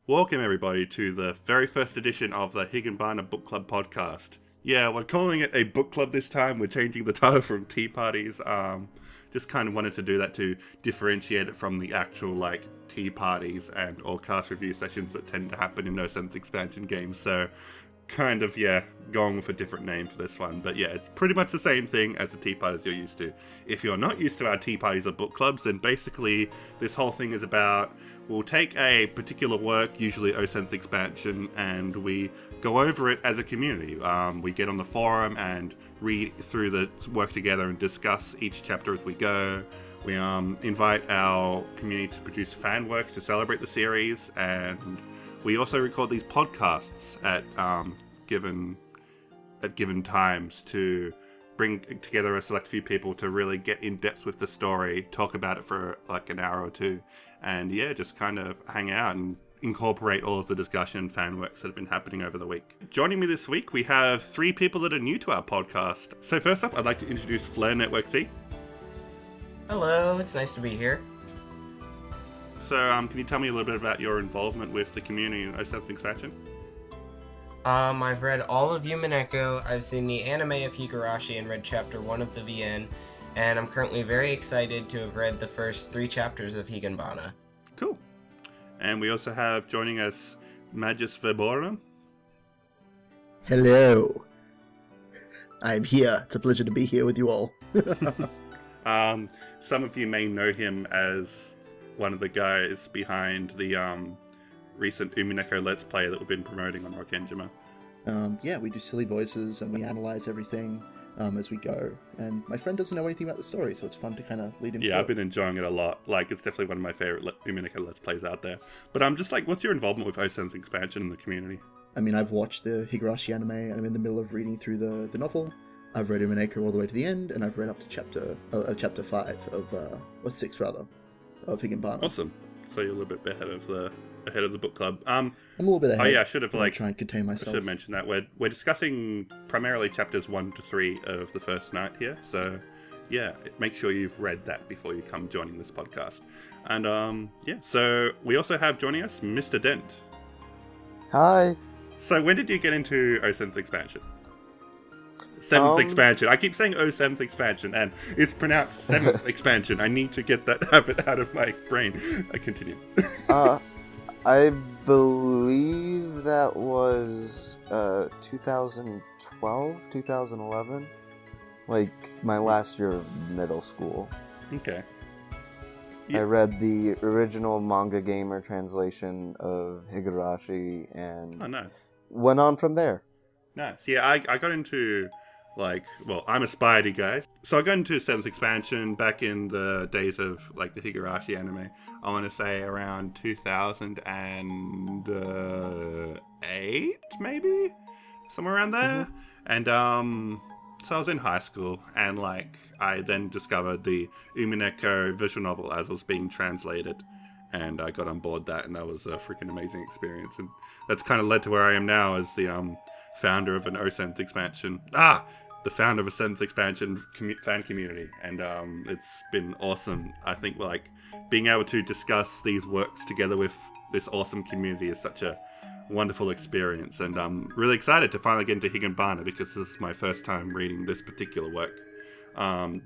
Welcome everybody to the very first edition of the Higanbana Bookclub Podcast. Yeah, we're calling it a book club this time. We're changing the title from tea parties. Just kind of wanted to do that to differentiate it from the actual tea parties and or cast review sessions that tend to happen in No Sense expansion games. So kind of, going with a different name for this one. But yeah, it's pretty much the same thing as the tea parties you're used to. If you're not used to our tea parties or book clubs, then basically this whole thing is about, we'll take a particular work, usually O Sense expansion, and we go over it as a community. We get on the forum and read through the work together and discuss each chapter as we go. We invite our community to produce fan works to celebrate the series, and we also record these podcasts at given times to bring together a select few people to really get in depth with the story, talk about it for an hour or two, and just kind of hang out and incorporate all of the discussion and fan works that have been happening over the week. Joining me this week, we have three people that are new to our podcast. So first up, I'd like to introduce FlareNetworkC. Hello, it's nice to be here. So can you tell me a little bit about your involvement with the community in O Sense expansion? I've read all of Yumineko, I've seen the anime of Higurashi and read chapter 1 of the VN, and I'm currently very excited to have read the first 3 chapters of Higanbana. Cool. And we also have joining us MagusVerborum. Hello. I'm here. It's a pleasure to be here with you all. Some of you may know him as one of the guys behind the recent Umineko Let's Play that we've been promoting on Rokkenjima. We do silly voices and we analyze everything as we go. And my friend doesn't know anything about the story, so it's fun to kind of lead him through. Yeah, I've been enjoying it a lot. It's definitely one of my favorite Umineko Let's Plays out there. But I'm just what's your involvement with O Sense expansion in the community? I mean, I've watched the Higurashi anime, and I'm in the middle of reading through the novel. I've read Umineko all the way to the end, and I've read up to chapter 5 or 6 rather, of Higanbana. Awesome. So you're a little bit ahead of the book club. I'm a little bit ahead. Oh yeah, I should have try and contain myself. I should have mentioned that we're discussing primarily chapters 1 to 3 of the first night here. So yeah, make sure you've read that before you come joining this podcast. And so we also have joining us Mr. Dent. Hi. So when did you get into O Sense expansion? 7th expansion. I keep saying O 7th expansion, and it's pronounced 7th expansion. I need to get that habit out of my brain. I continue. I believe that was 2012, 2011. My last year of middle school. Okay. I read the original Manga Gamer translation of Higurashi and went on from there. Nice. Yeah, I got into I'm Aspirety, guys. So I got into 7th expansion back in the days of the Higurashi anime. I want to say around 2008, maybe? Somewhere around there. Mm-hmm. And so I was in high school, and I then discovered the Umineko visual novel as it was being translated. And I got on board that, and that was a freaking amazing experience. And that's kind of led to where I am now as the founder of an O Sense expansion. The founder of a 7th expansion fan community, and it's been awesome. I think being able to discuss these works together with this awesome community is such a wonderful experience, and I'm really excited to finally get into Higanbana because this is my first time reading this particular work.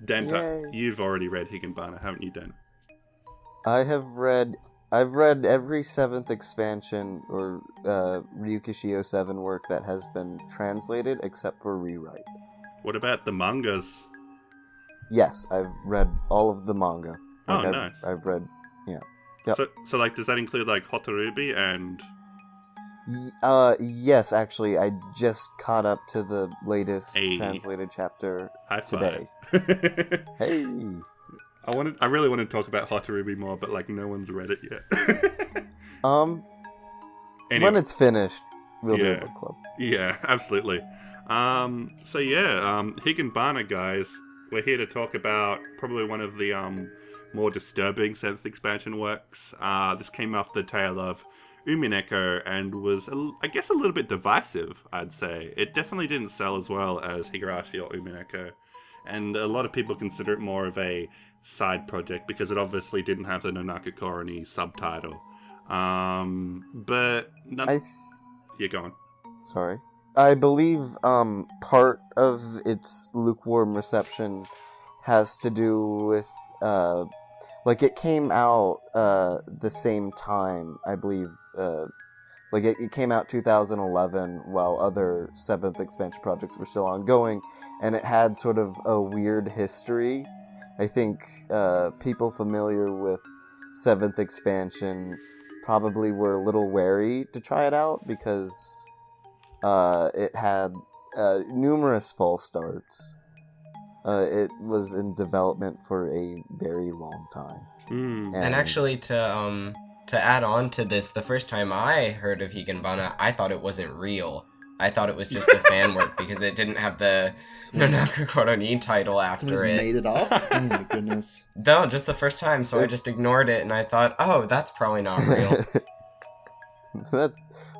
Dent, you've already read Higanbana, haven't you, Dent? I've read every 7th expansion or Ryukishio 7 work that has been translated except for rewrite. What about the mangas? Yes, I've read all of the manga. Nice. I've read, yeah. Yep. So does that include Hotorubi and? Yes, actually, I just caught up to the latest translated chapter today. Hey. I really want to talk about Hotorubi more, but no one's read it yet. Anyway. When it's finished, we'll do a book club. Yeah, absolutely. Higanbana, guys, we're here to talk about probably one of the more disturbing 7th expansion works. This came off the tail of Umineko and was, I guess, a little bit divisive, I'd say. It definitely didn't sell as well as Higurashi or Umineko, and a lot of people consider it more of a side project because it obviously didn't have the Nonaka Koroni subtitle. But yeah, go on. Sorry. I believe part of its lukewarm reception has to do with like it came out the same time, I believe. Like it came out 2011 while other 7th expansion projects were still ongoing, and it had sort of a weird history. I think people familiar with 7th expansion probably were a little wary to try it out because it had numerous false starts. It was in development for a very long time. And actually, to add on to this, the first time I heard of Higanbana, I thought it wasn't real. I thought it was just a fan work because it didn't have the Nonakakoro ni title after it. Made it up? Oh my goodness. No, just the first time, so I just ignored it and I thought, oh, that's probably not real.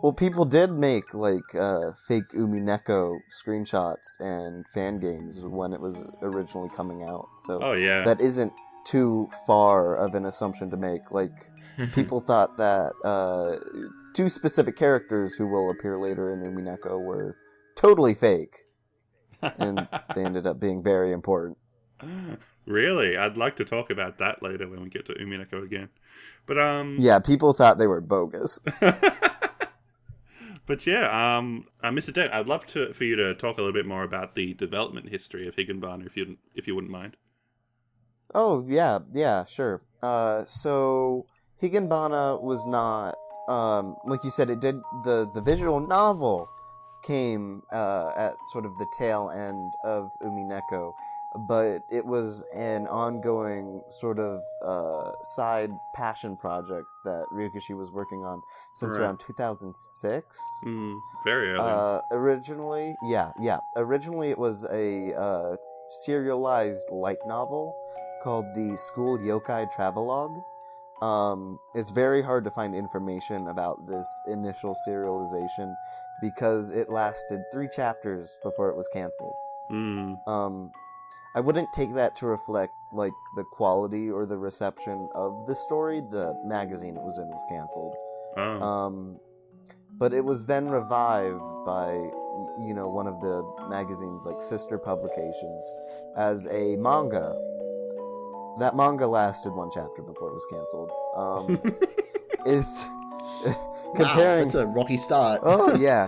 Well, people did make like fake Umineko screenshots and fan games when it was originally coming out. So that isn't too far of an assumption to make. Like people thought that 2 specific characters who will appear later in Umineko were totally fake, and they ended up being very important. Really? I'd like to talk about that later when we get to Umineko again. But yeah, people thought they were bogus. But yeah, Mr. Dent, I'd love for you to talk a little bit more about the development history of Higanbana, if you wouldn't mind. Oh yeah, sure. So Higanbana was not like you said. It did the visual novel came at sort of the tail end of Umineko. But it was an ongoing sort of side passion project that Ryukishi was working on since around 2006. Very early. Originally it was a serialized light novel called the School Yokai Travelogue. It's very hard to find information about this initial serialization because it lasted 3 chapters before it was canceled. I wouldn't take that to reflect, like, the quality or the reception of the story. The magazine it was in was canceled. But it was then revived by, one of the magazine's, like, sister publications as a manga. That manga lasted 1 chapter before it was canceled. Comparing... Wow, that's a rocky start. Oh, yeah.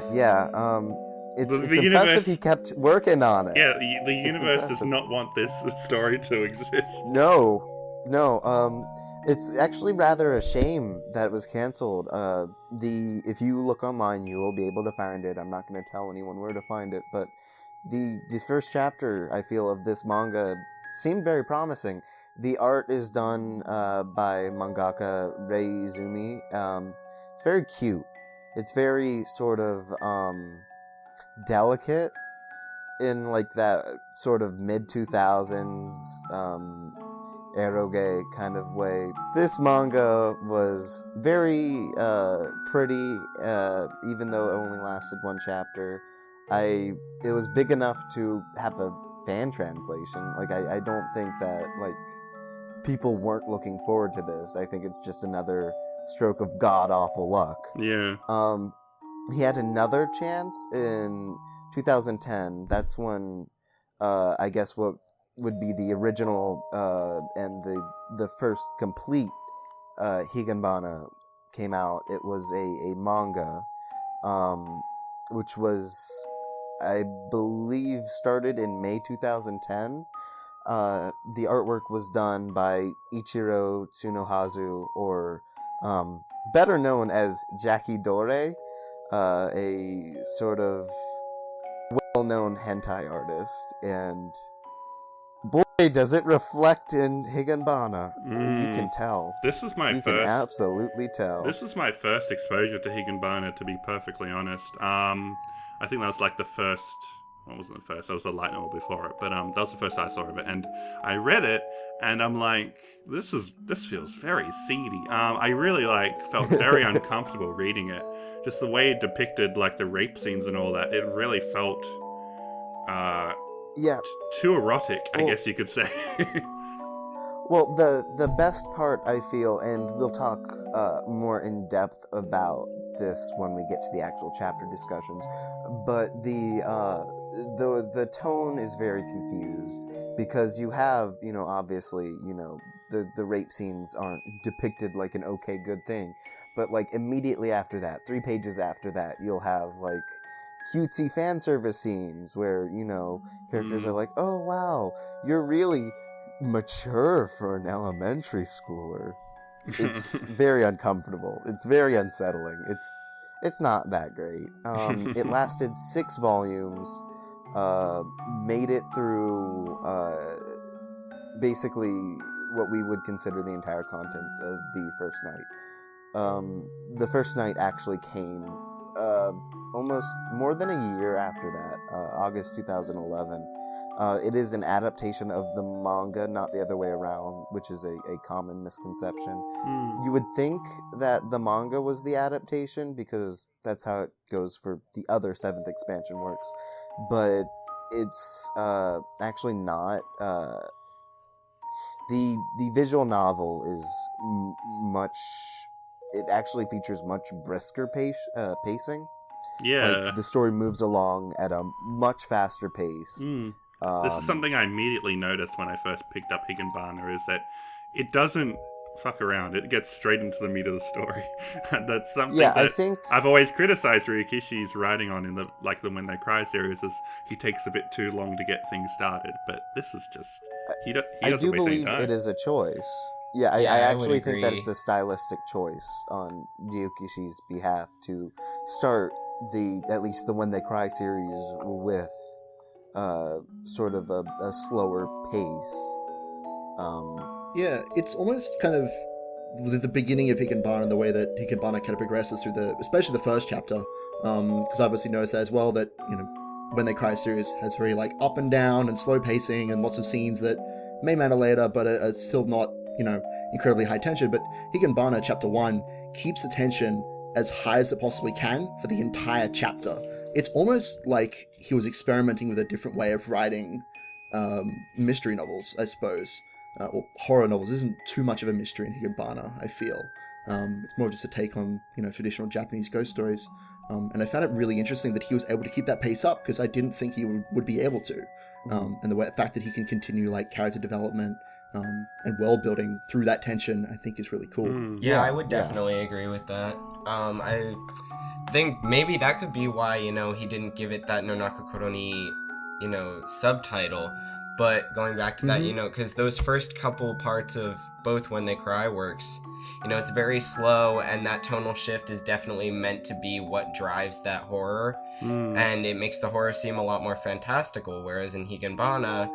It's impressive he kept working on it. Yeah, the universe does not want this story to exist. No. It's actually rather a shame that it was canceled. If you look online, you will be able to find it. I'm not going to tell anyone where to find it, but the first chapter, I feel, of this manga seemed very promising. The art is done by mangaka Rei Izumi. It's very cute. It's very sort of delicate in like that sort of mid-2000s eroge kind of way. This manga was very pretty, even though it only lasted 1 chapter. It was big enough to have a fan translation. Like I don't think that like people weren't looking forward to this. I think it's just another stroke of god-awful luck. Yeah. He had another chance in 2010. That's when, I guess, what would be the original and the first complete Higanbana came out. It was a manga, which was, I believe, started in May 2010. The artwork was done by Ichiro Tsunohazu, or better known as Jackie Dore. A sort of well-known hentai artist, and boy, does it reflect in Higanbana. You can tell. You can absolutely tell. This was my first exposure to Higanbana, to be perfectly honest. I think that was like the first... Well, it wasn't the first, that was the light novel before it, but that was the first I saw of it, and I read it, and I'm like, this feels very seedy. I really felt very uncomfortable reading it. Just the way it depicted the rape scenes and all that, it really felt too erotic, I guess you could say. Well, the best part, I feel, and we'll talk more in depth about this when we get to the actual chapter discussions, but the tone is very confused, because you have, obviously, the rape scenes aren't depicted like an okay, good thing, but, like, immediately after that, 3 pages after that, you'll have, like, cutesy fan service scenes where, characters are like, oh, wow, you're really mature for an elementary schooler. It's very uncomfortable. It's very unsettling. It's not that great. It lasted 6 volumes, made it through basically what we would consider the entire contents of the first night. The first night actually came almost more than a year after that, August 2011. It is an adaptation of the manga, not the other way around, which is a common misconception. You would think that the manga was the adaptation, because that's how it goes for the other 7th expansion works, but it's actually not. The visual novel is much... It actually features much brisker pacing. Yeah. Like, the story moves along at a much faster pace. This is something I immediately noticed when I first picked up Higanbana, is that it doesn't fuck around. It gets straight into the meat of the story. That's something that I think I've always criticized Ryukishi's writing on in the When They Cry series, is he takes a bit too long to get things started. But this is just he doesn't I do waste any believe time. it is a choice. Yeah, I I actually would think that agree. it's a stylistic choice on Ryukishi's behalf to start at least the When They Cry series with sort of a slower pace. Yeah, it's almost kind of the beginning of Higanbana and the way that Higanbana kind of progresses through especially the first chapter. Because I obviously noticed that as well, that, When They Cry series has very, like, up and down and slow pacing and lots of scenes that may matter later, but are still not, incredibly high tension. But Higanbana chapter 1 keeps the tension as high as it possibly can for the entire chapter. It's almost like he was experimenting with a different way of writing mystery novels, I suppose. Or horror novels. Isn't too much of a mystery in Higanbana, I feel. It's more just a take on, traditional Japanese ghost stories. And I found it really interesting that he was able to keep that pace up, because I didn't think he would be able to. And the fact that he can continue, like, character development and world building through that tension, I think is really cool. Yeah, I would definitely agree with that. I think maybe that could be why, he didn't give it that Nonaka Koroni, subtitle. But going back to that, because those first couple parts of both When They Cry works, it's very slow, and that tonal shift is definitely meant to be what drives that horror. And it makes the horror seem a lot more fantastical, whereas in Higanbana,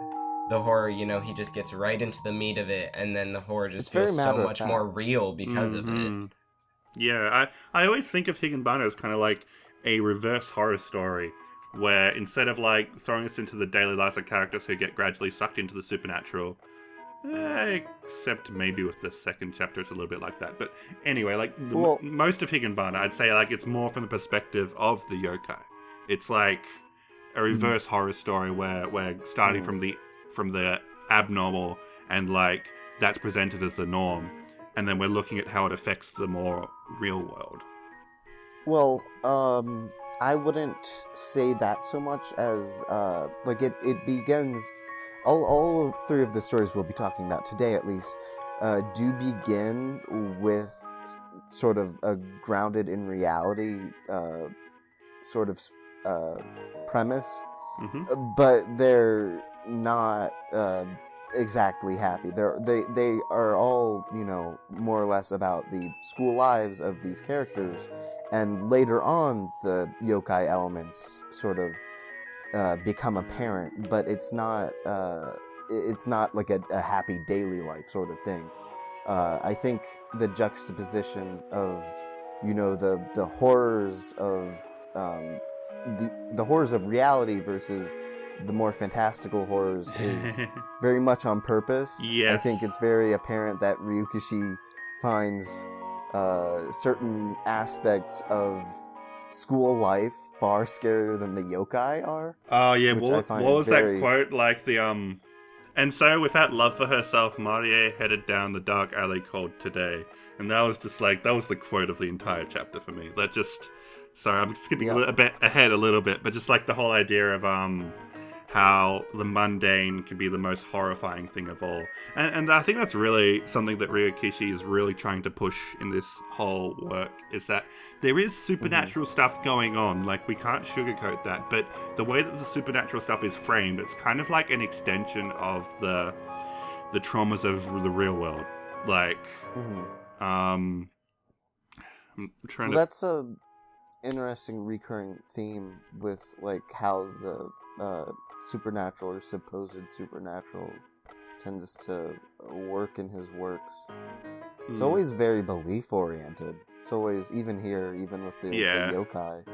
the horror, he just gets right into the meat of it, and then the horror just feels so much more real because of it. Yeah, I always think of Higanbana as kind of like a reverse horror story, where instead of, like, throwing us into the daily lives of characters who get gradually sucked into the supernatural, except maybe with the second chapter it's a little bit like that. But anyway, like, most of Higanbana, I'd say, like, it's more from the perspective of the yokai. It's like a reverse horror story where we're starting from the abnormal, and, like, that's presented as the norm, and then we're looking at how it affects the more real world. Well, I wouldn't say that so much as, it begins... All 3 of the stories we'll be talking about today, at least, do begin with sort of a grounded in reality sort of premise, but they're not exactly happy. They are all, more or less about the school lives of these characters, and later on the yokai elements sort of become apparent, but it's not like a happy daily life sort of thing. I think the juxtaposition of, the horrors of the horrors of reality versus the more fantastical horrors is very much on purpose. Yes. I think it's very apparent that Ryukishi finds certain aspects of school life far scarier than the yokai are. Oh yeah, what was that quote? Like, the And so, without love for herself, Marie headed down the dark alley called Today. And that was just like, that was the quote of the entire chapter for me. That just, sorry, I'm skipping a bit ahead a little bit, but just like the whole idea of how the mundane can be the most horrifying thing of all. And I think that's really something that Ryokishi is really trying to push in this whole work, is that there is supernatural stuff going on. Like, we can't sugarcoat that, but the way that the supernatural stuff is framed, it's kind of like an extension of the traumas of the real world. Like, I'm trying to... That's a interesting recurring theme with, like, how the supernatural or supposed supernatural tends to work in his works. It's always very belief oriented. It's always, even here, even with the yokai.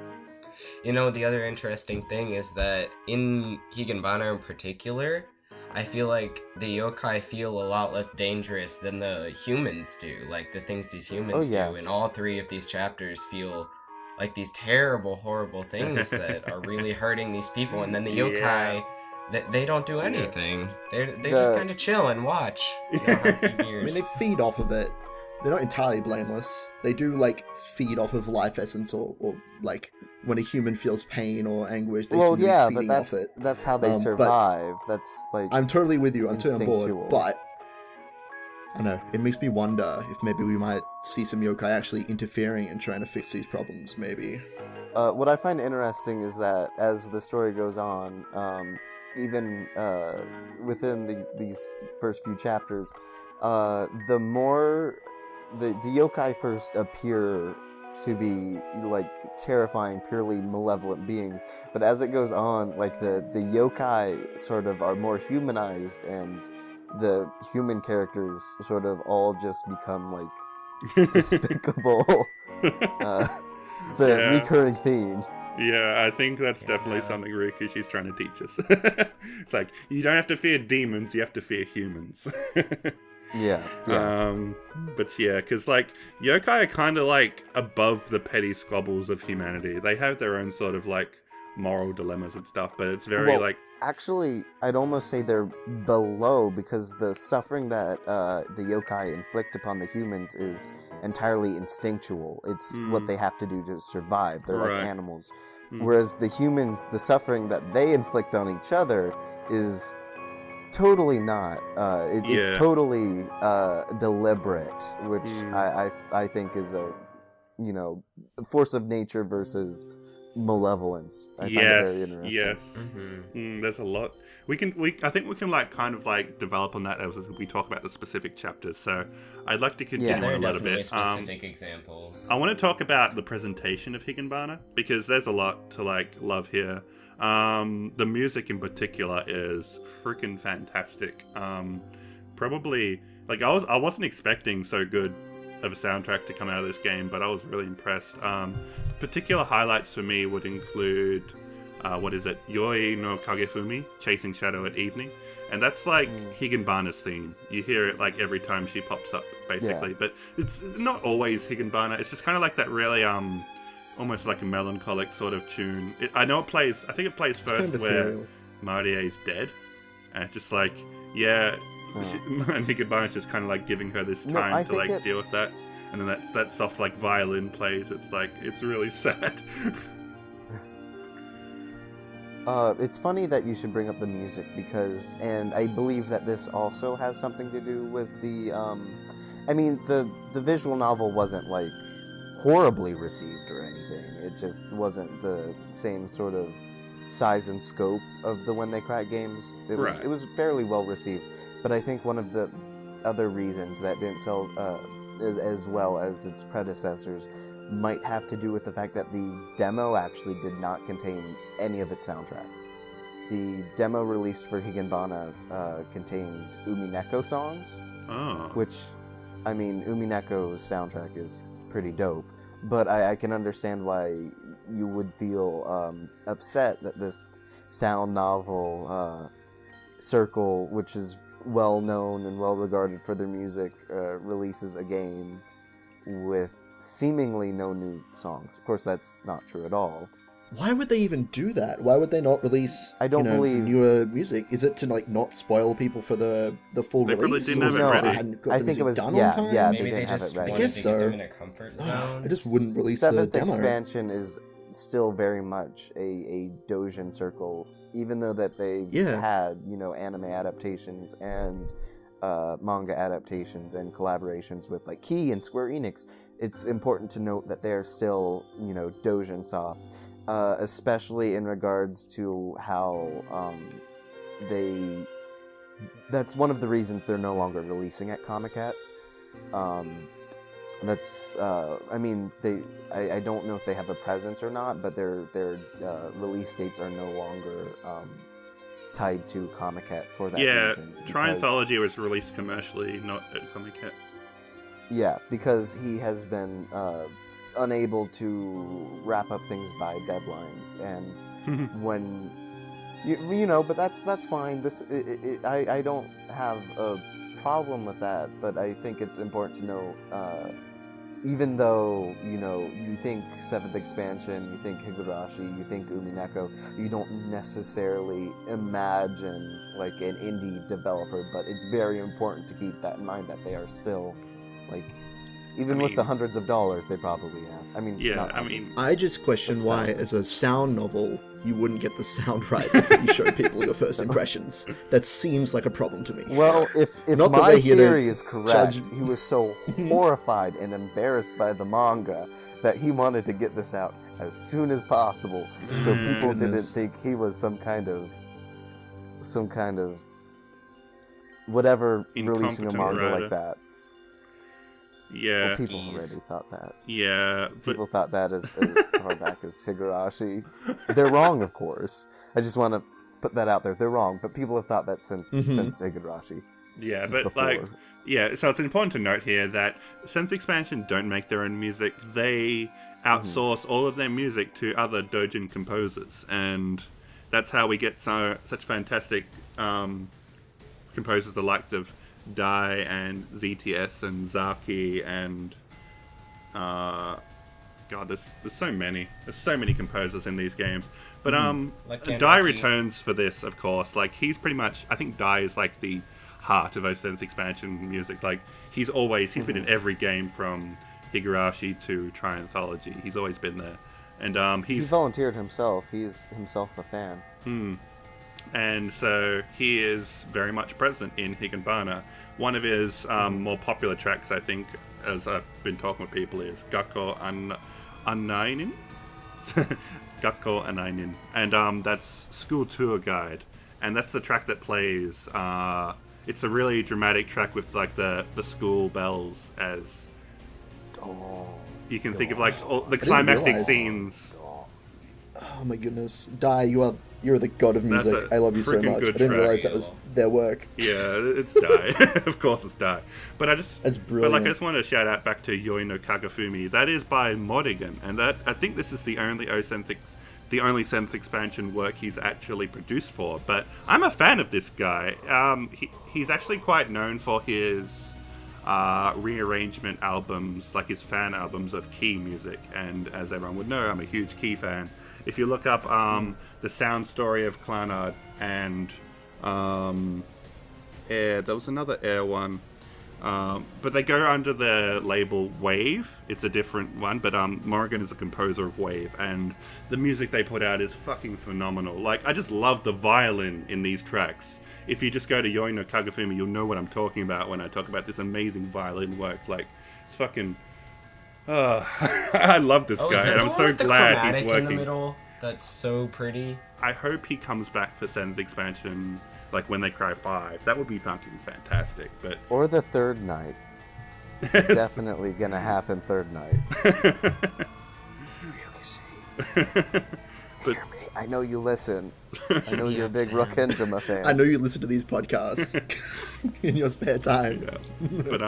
You know, the other interesting thing is that in Higanbana in particular, I feel like the yokai feel a lot less dangerous than the humans do. Like, the things these humans do. And all three of these chapters feel like these terrible, horrible things that are really hurting these people. And then the yokai, they don't do anything. They just kind of chill and watch. You know, have a few beers. I mean, they feed off of it. They're not entirely blameless. They do, like, feed off of life essence, or like, when a human feels pain or anguish, they seem to be feeding off it. That's how they survive. That's, like, I'm totally with you. I'm totally on instinctual. board. But, I don't know, it makes me wonder if maybe we might see some yokai actually interfering and trying to fix these problems, maybe. What I find interesting is that as the story goes on, even within these first few chapters, the more the yokai first appear to be like terrifying, purely malevolent beings, but as it goes on, like the yokai sort of are more humanized, and the human characters sort of all just become like despicable. It's a recurring theme. Yeah, I think that's definitely something Ryukishi's trying to teach us. It's like, you don't have to fear demons, you have to fear humans. Yeah. But yeah, because like yokai are kind of like above the petty squabbles of humanity. They have their own sort of like moral dilemmas and stuff, but it's very like... Actually, I'd almost say they're below, because the suffering that the yokai inflict upon the humans is entirely instinctual. It's what they have to do to survive. They're like animals. Whereas the humans, the suffering that they inflict on each other is totally not. It's totally deliberate, which I think is a, you know, force of nature versus malevolence. I find it very interesting. Yes. There's a lot. I think we can like kind of like develop on that as we talk about the specific chapters. So I'd like to continue a little bit. Specific examples. I want to talk about the presentation of Higanbana, because there's a lot to like love here. The music in particular is freaking fantastic. Probably like I wasn't expecting so good of a soundtrack to come out of this game, but I was really impressed. Particular highlights for me would include Yoi no Kagefumi, Chasing Shadow at Evening, and that's like Higanbana's theme. You hear it like every time she pops up, basically. But it's not always Higanbana. It's just kind of like that really almost like a melancholic sort of tune. I think it plays first where Marie's dead, and it's just like, and Higanbana's just kind of like giving her this time to like deal with that. And then that soft like violin plays. It's like, it's really sad. It's funny that you should bring up the music, because, and I believe that this also has something to do with the, I mean, the visual novel wasn't like horribly received or anything. It just wasn't the same sort of size and scope of the When They Cry games. It was fairly well received, but I think one of the other reasons that didn't sell as well as its predecessors might have to do with the fact that the demo actually did not contain any of its soundtrack. The demo released for Higanbana contained Umineko songs, which, I mean, Umineko's soundtrack is pretty dope, but I can understand why you would feel upset that this sound novel circle, which is well known and well regarded for their music, releases a game with seemingly no new songs. Of course, that's not true at all, why would they even do that? Why would they not release I don't believe newer music? Is it to like not spoil people for the full They probably release? didn't Or have it was ready. they hadn't got I the think it music was done yeah, on time? yeah. Maybe They they didn't have just it ready. wanted I guess to get them so. in a comfort I zone. just wouldn't release the Seventh demo. expansion is still very much a Dojin circle, even though that they had anime adaptations and manga adaptations and collaborations with like Key and Square Enix. It's important to note that they're still Dojin soft, especially in regards to how that's one of the reasons they're no longer releasing at Comic-Cat. That's I mean I don't know if they have a presence or not, but their release dates are no longer tied to Comic-Cat for that reason. Yeah, Trianthology was released commercially, not at Comic-Cat. Yeah, because he has been unable to wrap up things by deadlines, and when but that's fine. I don't have a problem with that, but I think it's important to know, even though you think 7th expansion, you think Higurashi, you think Umineko, you don't necessarily imagine like an indie developer, but it's very important to keep that in mind, that they are still like, even with the hundreds of dollars they probably have. I mean, I just question why, as a sound novel, you wouldn't get the sound right before you show people your first impressions. That seems like a problem to me. Well, if Not that my we're here to theory is correct, judge- he was so horrified and embarrassed by the manga that he wanted to get this out as soon as possible, so people didn't think he was some kind of whatever releasing a manga writer. like that. Yeah. Well, people already thought that. Yeah. People thought that as far back as Higurashi. They're wrong, of course. I just want to put that out there. They're wrong, but people have thought that since Higurashi. Yeah, since but before. so it's important to note here that 7th expansion don't make their own music. They outsource all of their music to other Dojin composers, and that's how we get such fantastic composers, the likes of Dai and ZTS and Zaki and there's so many composers in these games, but Like Dai Ganraki. returns for this, of course. Like, he's pretty much, I think Dai is like the heart of 7th expansion music. Like, he's been in every game from Higurashi to Trianthology. He's always been there, and He volunteered himself. He's himself a fan. And so he is very much present in Higanbana. One of his more popular tracks, I think, as I've been talking with people, is Gakko Anainin. Gakko Anainin. And that's School Tour Guide. And that's the track that plays. It's a really dramatic track with like the school bells as... you can think of like all the climactic realize. scenes. Oh my goodness, Dai, you're the god of That's music. a I love you so freaking much. I good didn't track. realize that was their work. Yeah, it's Dai. Of course it's Dai. But That's brilliant. But like, I just want to shout out back to Yoi no Kagafumi. That is by Modigan, and that I think this is the only 7th expansion work he's actually produced for. But I'm a fan of this guy. He's actually quite known for his rearrangement albums, like his fan albums of Key music. And as everyone would know, I'm a huge Key fan. If you look up the sound story of Clanard and Air, there was another Air one, but they go under the label Wave. It's a different one, but Morrigan is a composer of Wave, and the music they put out is fucking phenomenal. Like, I just love the violin in these tracks. If you just go to Yoi no Kagafumi, you'll know what I'm talking about when I talk about this amazing violin work. Like, it's fucking... I love this guy, and I'm so glad he's in the working. middle? That's so pretty. I hope he comes back for 7th expansion, like When They Cry 5. That would be fucking fantastic. But Or the third night. Definitely gonna happen third night. But Hear me. I know you listen. I know you're a big Rokkenjima fan. I know you listen to these podcasts in your spare time. yeah, but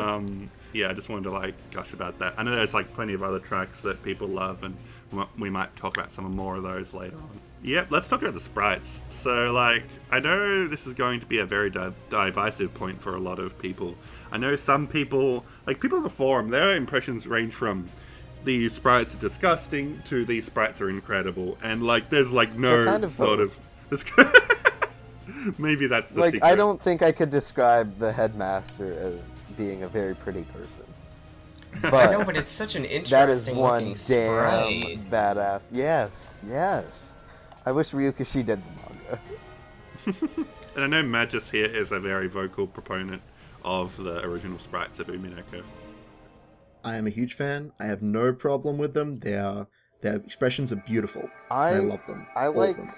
yeah, I just wanted to like gush about that. I know there's like plenty of other tracks that people love, and we might talk about some more of those later on. Yep, let's talk about the sprites. So, like, I know this is going to be a very divisive point for a lot of people. I know some people, like people on the forum, their impressions range from these sprites are disgusting to these sprites are incredible, and like there's like no kind of sort of maybe that's the like secret. I don't think I could describe the headmaster as being a very pretty person. But I know, but it's such an interesting that is one looking damn sprite. badass. Yes. I wish Ryukishi did the manga. And I know Magus here is a very vocal proponent of the original sprites of Umineko. I am a huge fan. I have no problem with them. Their expressions are beautiful. I love them. I All like. of them.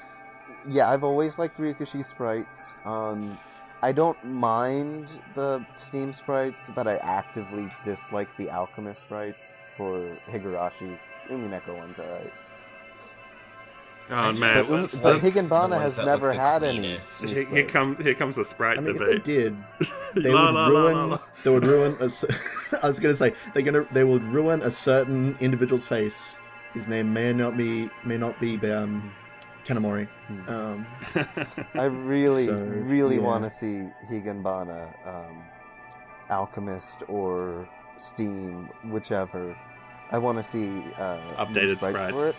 Yeah, I've always liked Ryukishi sprites. I don't mind the Steam sprites, but I actively dislike the Alchemist sprites for Higurashi. Umineko one's alright. Oh man, But Higanbana has never had any. here comes the sprite I mean, debate. if they did, they would ruin. They would ruin. I was gonna say they would ruin a certain individual's face. His name may not be Kanamori. I really yeah. want to see Higanbana, Alchemist or Steam, whichever. I want to see Updated sprites sprites for it.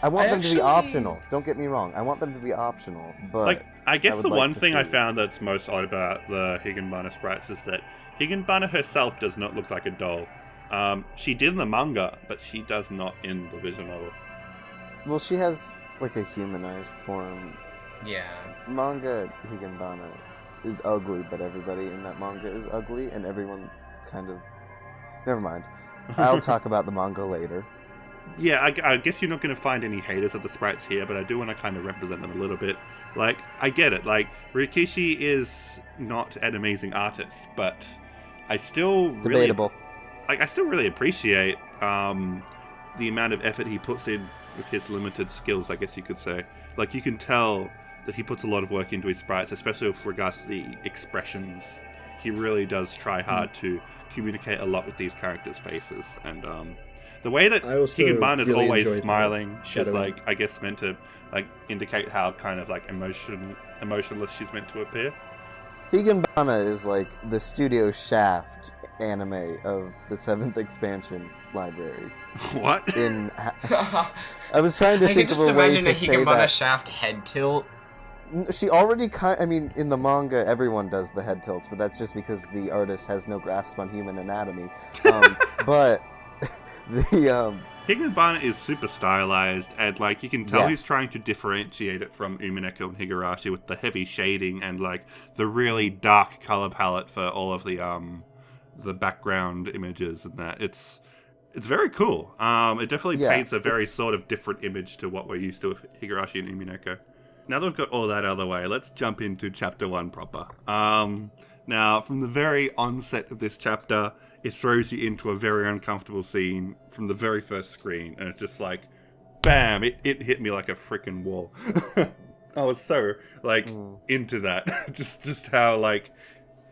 I want them to be optional. Don't get me wrong. I want them to be optional, but like I guess the would like one to thing I see- found that's most odd about the Higanbana sprites is that Higanbana herself does not look like a doll. She did in the manga, but she does not in the visual novel. Well, she has like a humanized form. Yeah. Manga Higanbana is ugly, but everybody in that manga is ugly, and everyone kind of... Never mind. I'll talk about the manga later. Yeah, I guess you're not going to find any haters of the sprites here, but I do want to kind of represent them a little bit. Like, I get it. Like, Rikishi is not an amazing artist, but I still Debatable. I still really appreciate the amount of effort he puts in with his limited skills, I guess you could say. Like, you can tell that he puts a lot of work into his sprites, especially with regards to the expressions. He really does try hard to communicate a lot with these characters' faces, and the way that Higanbana is really always enjoyed smiling is shadowing. like, I guess, meant to like indicate how kind of like emotionless she's meant to appear. Higanbana is like the Studio Shaft anime of the 7th expansion library. What? I was trying to I think can of just a way imagine to a say Higanbana that. shaft head tilt. She already in the manga, everyone does the head tilts, but that's just because the artist has no grasp on human anatomy. But the Higanbana is super stylized, and like you can tell Yes. he's trying to differentiate it from Umineko and Higurashi with the heavy shading and like the really dark color palette for all of the background images and that. It's very cool. It definitely paints a very sort of different image to what we're used to with Higurashi and Umineko. Now that we've got all that out of the way, let's jump into chapter 1 proper. Now, from the very onset of this chapter, it throws you into a very uncomfortable scene from the very first screen, and it's just like, bam! It hit me like a freaking wall. I was so like into that, just how like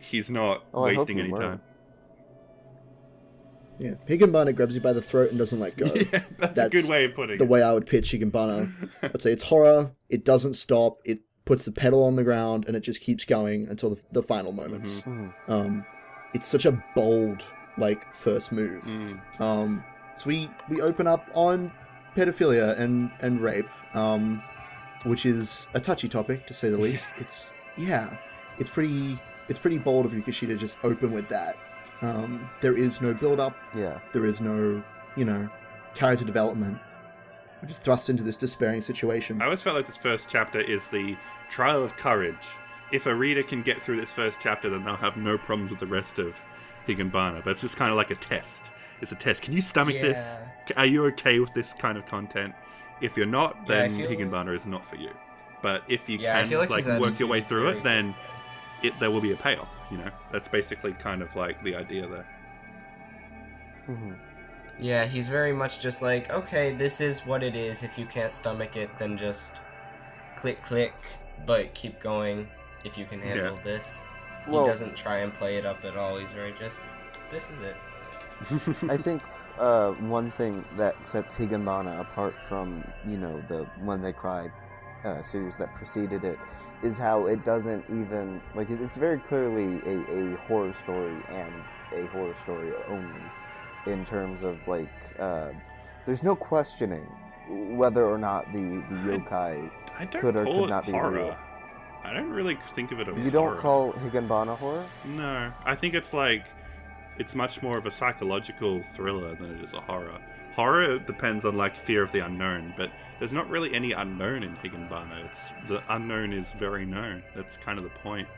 he's not wasting any time. Yeah, Higanbana grabs you by the throat and doesn't let go. Yeah, that's a good way of putting the it. way I would pitch Higanbana. I'd say it's horror. It doesn't stop. It puts the pedal on the ground and it just keeps going until the final moments. Mm-hmm. It's such a bold like first move. So we open up on pedophilia and rape, which is a touchy topic to say the least. It's pretty bold of Yukishi to just open with that. There is no build-up. Yeah. There is no, character development. We're just thrust into this despairing situation. I always felt like this first chapter is the trial of courage. If a reader can get through this first chapter, then they'll have no problems with the rest of Higanbana. But it's just kind of like a test. It's a test. Can you stomach this? Are you okay with this kind of content? If you're not, then Higanbana is not for you. But if you can work your way through it, then there will be a payoff. That's basically kind of like the idea there. Mm-hmm. Yeah, he's very much just like, okay, this is what it is. If you can't stomach it, then just click, but keep going if you can handle this. Well, he doesn't try and play it up at all. He's very just, this is it. I think one thing that sets Higanbana apart from, the When They Cry series that preceded it is how it doesn't even, it's very clearly a horror story and a horror story only. in terms of like there's no questioning whether or not the yokai I don't could or call could it not be horror. real. I don't really think of it as You don't call Higanbana horror? No, I think it's like it's much more of a psychological thriller than it is a horror. Horror depends on like fear of the unknown, but there's not really any unknown in Higanbana. It's the unknown is very known. That's kind of the point.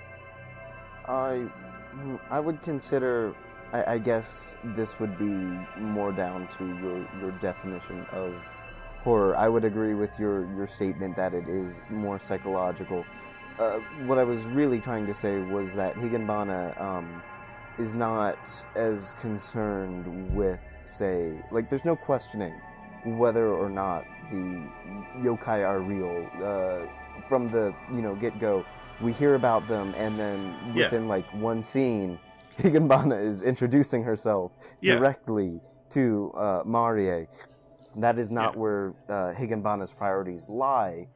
I would consider. I guess this would be more down to your definition of horror. I would agree with your statement that it is more psychological. What I was really trying to say was that Higanbana is not as concerned with, say, like, there's no questioning whether or not the yokai are real. From the, get-go, we hear about them, and then within, like, one scene, Higanbana is introducing herself directly to Marie. That is not where Higanbana's priorities lie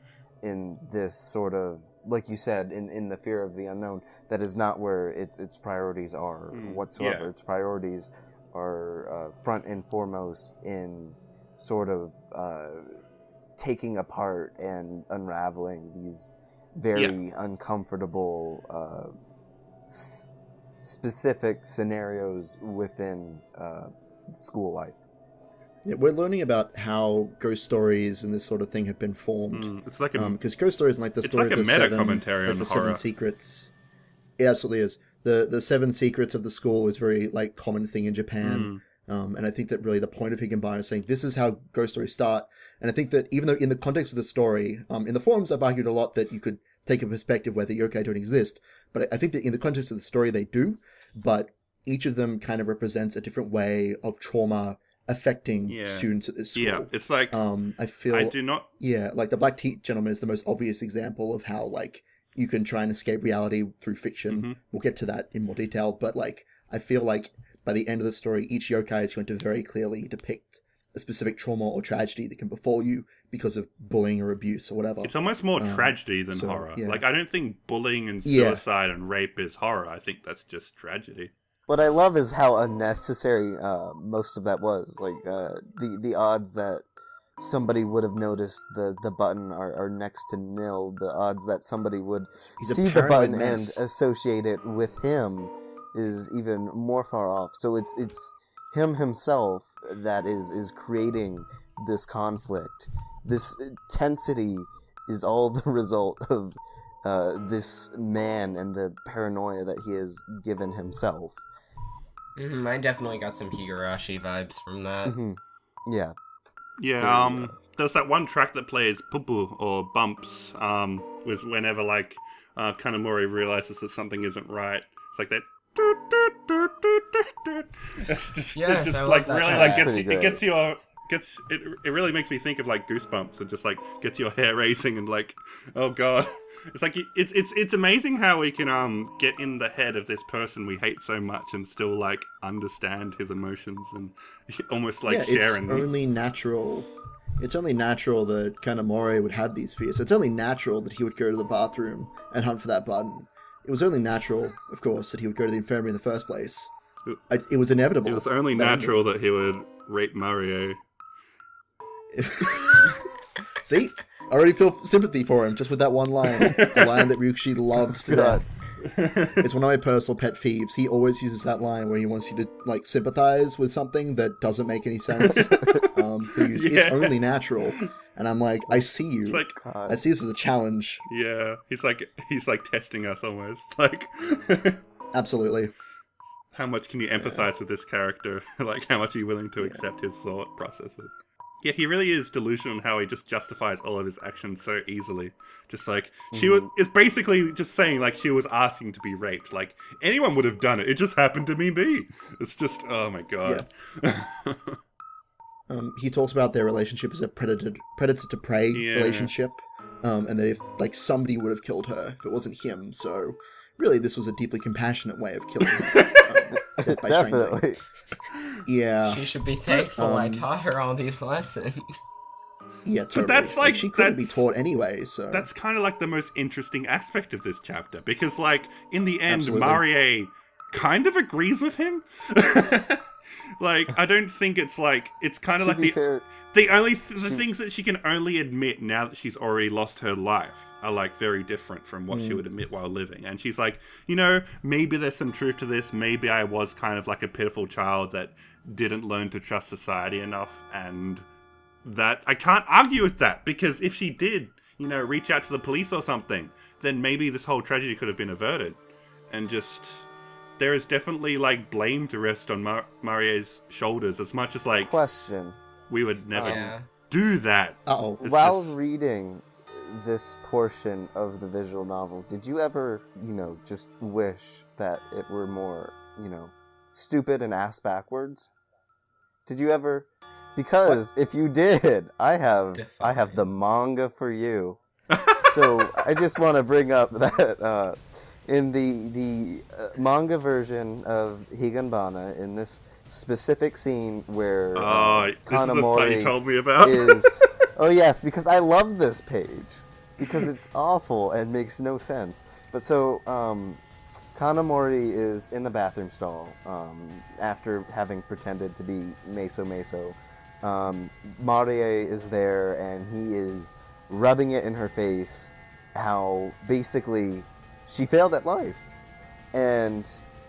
in this sort of, like you said, in the fear of the unknown. That is not where its priorities are whatsoever. Its priorities are front and foremost in sort of taking apart and unraveling these very uncomfortable specific scenarios within school life. Yeah, we're learning about how ghost stories and this sort of thing have been formed. It's like a because ghost stories and like the story like of a the meta seven, commentary like on the horror. 7 secrets. It absolutely is. The 7 secrets of the school is very like common thing in Japan. And I think that really the point of Higanbana is saying this is how ghost stories start. And I think that even though in the context of the story, in the forums I've argued a lot that you could take a perspective where the yokai don't exist. But I think that in the context of the story they do. But each of them kind of represents a different way of trauma affecting students at this school. Yeah, it's like I feel I do not. Yeah, like the Black Teeth Gentleman is the most obvious example of how like you can try and escape reality through fiction. We'll get to that in more detail, but like I feel like by the end of the story, each yokai is going to very clearly depict a specific trauma or tragedy that can befall you because of bullying or abuse or whatever. It's almost more tragedy than horror. Yeah. Like I don't think bullying and suicide and rape is horror. I think that's just tragedy. What I love is how unnecessary most of that was. Like the odds that somebody would have noticed the button are next to nil. The odds that somebody would see the button and associate it with him is even more far off. So it's him himself that is creating this conflict. This tensity is all the result of this man and the paranoia that he has given himself. I definitely got some Higurashi vibes from that. Yeah. Yeah, there's that one track that plays Pupu or Bumps, was whenever like Kanamori realizes that something isn't right. It's like that. It's just, Yes, it just I love like that really track. like it really makes me think of like Goosebumps and just like gets your hair racing and like, oh god. It's like it's amazing how we can get in the head of this person we hate so much and still like understand his emotions and almost like share in them. It's only natural. It's only natural that Kanamori would have these fears. It's only natural that he would go to the bathroom and hunt for that button. It was only natural, of course, that he would go to the infirmary in the first place. It was inevitable. It was only natural that he would rape Marie. See? I already feel sympathy for him just with that one line. A line that Ryukishi loves to death. It's one of my personal pet peeves. He always uses that line where he wants you to like sympathize with something that doesn't make any sense. It's only natural. And I'm like, I see you. It's like, I see this as a challenge. Yeah. He's like testing us almost. Like Absolutely. how much can you empathize with this character? Like how much are you willing to accept his thought processes? Yeah, he really is delusional in how he just justifies all of his actions so easily. Just like, it's basically just saying, like, she was asking to be raped. Like, anyone would have done it. It just happened to me. It's just, oh my god. Yeah. He talks about their relationship as a predator to prey relationship. And that if, like, somebody would have killed her, if it wasn't him. So, really, this was a deeply compassionate way of killing her. Definitely. Yeah. She should be thankful I taught her all these lessons. Yeah, totally. But that's like... she couldn't be taught anyway, so... That's kind of like the most interesting aspect of this chapter. Because, like, in the end, Absolutely. Marie kind of agrees with him. Like, I don't think it's like, it's kind of like fair, the things that she can only admit now that she's already lost her life are like very different from what she would admit while living. And she's like, maybe there's some truth to this. Maybe I was kind of like a pitiful child that didn't learn to trust society enough. And that I can't argue with that, because if she did, reach out to the police or something, then maybe this whole tragedy could have been averted. And just, there is definitely like blame to rest on Marie's shoulders, as much as like question. We would never do that. Uh-oh. While reading this portion of the visual novel, did you ever, just wish that it were more, stupid and ass backwards? Did you ever? Because if you did, I have the manga for you. So I just want to bring up that in the manga version of Higanbana, in this specific scene where Kanamori you told me about. is... Oh yes, because I love this page. Because it's awful and makes no sense. But so, Kanamori is in the bathroom stall after having pretended to be Meso. Marie is there, and he is rubbing it in her face how basically she failed at life. And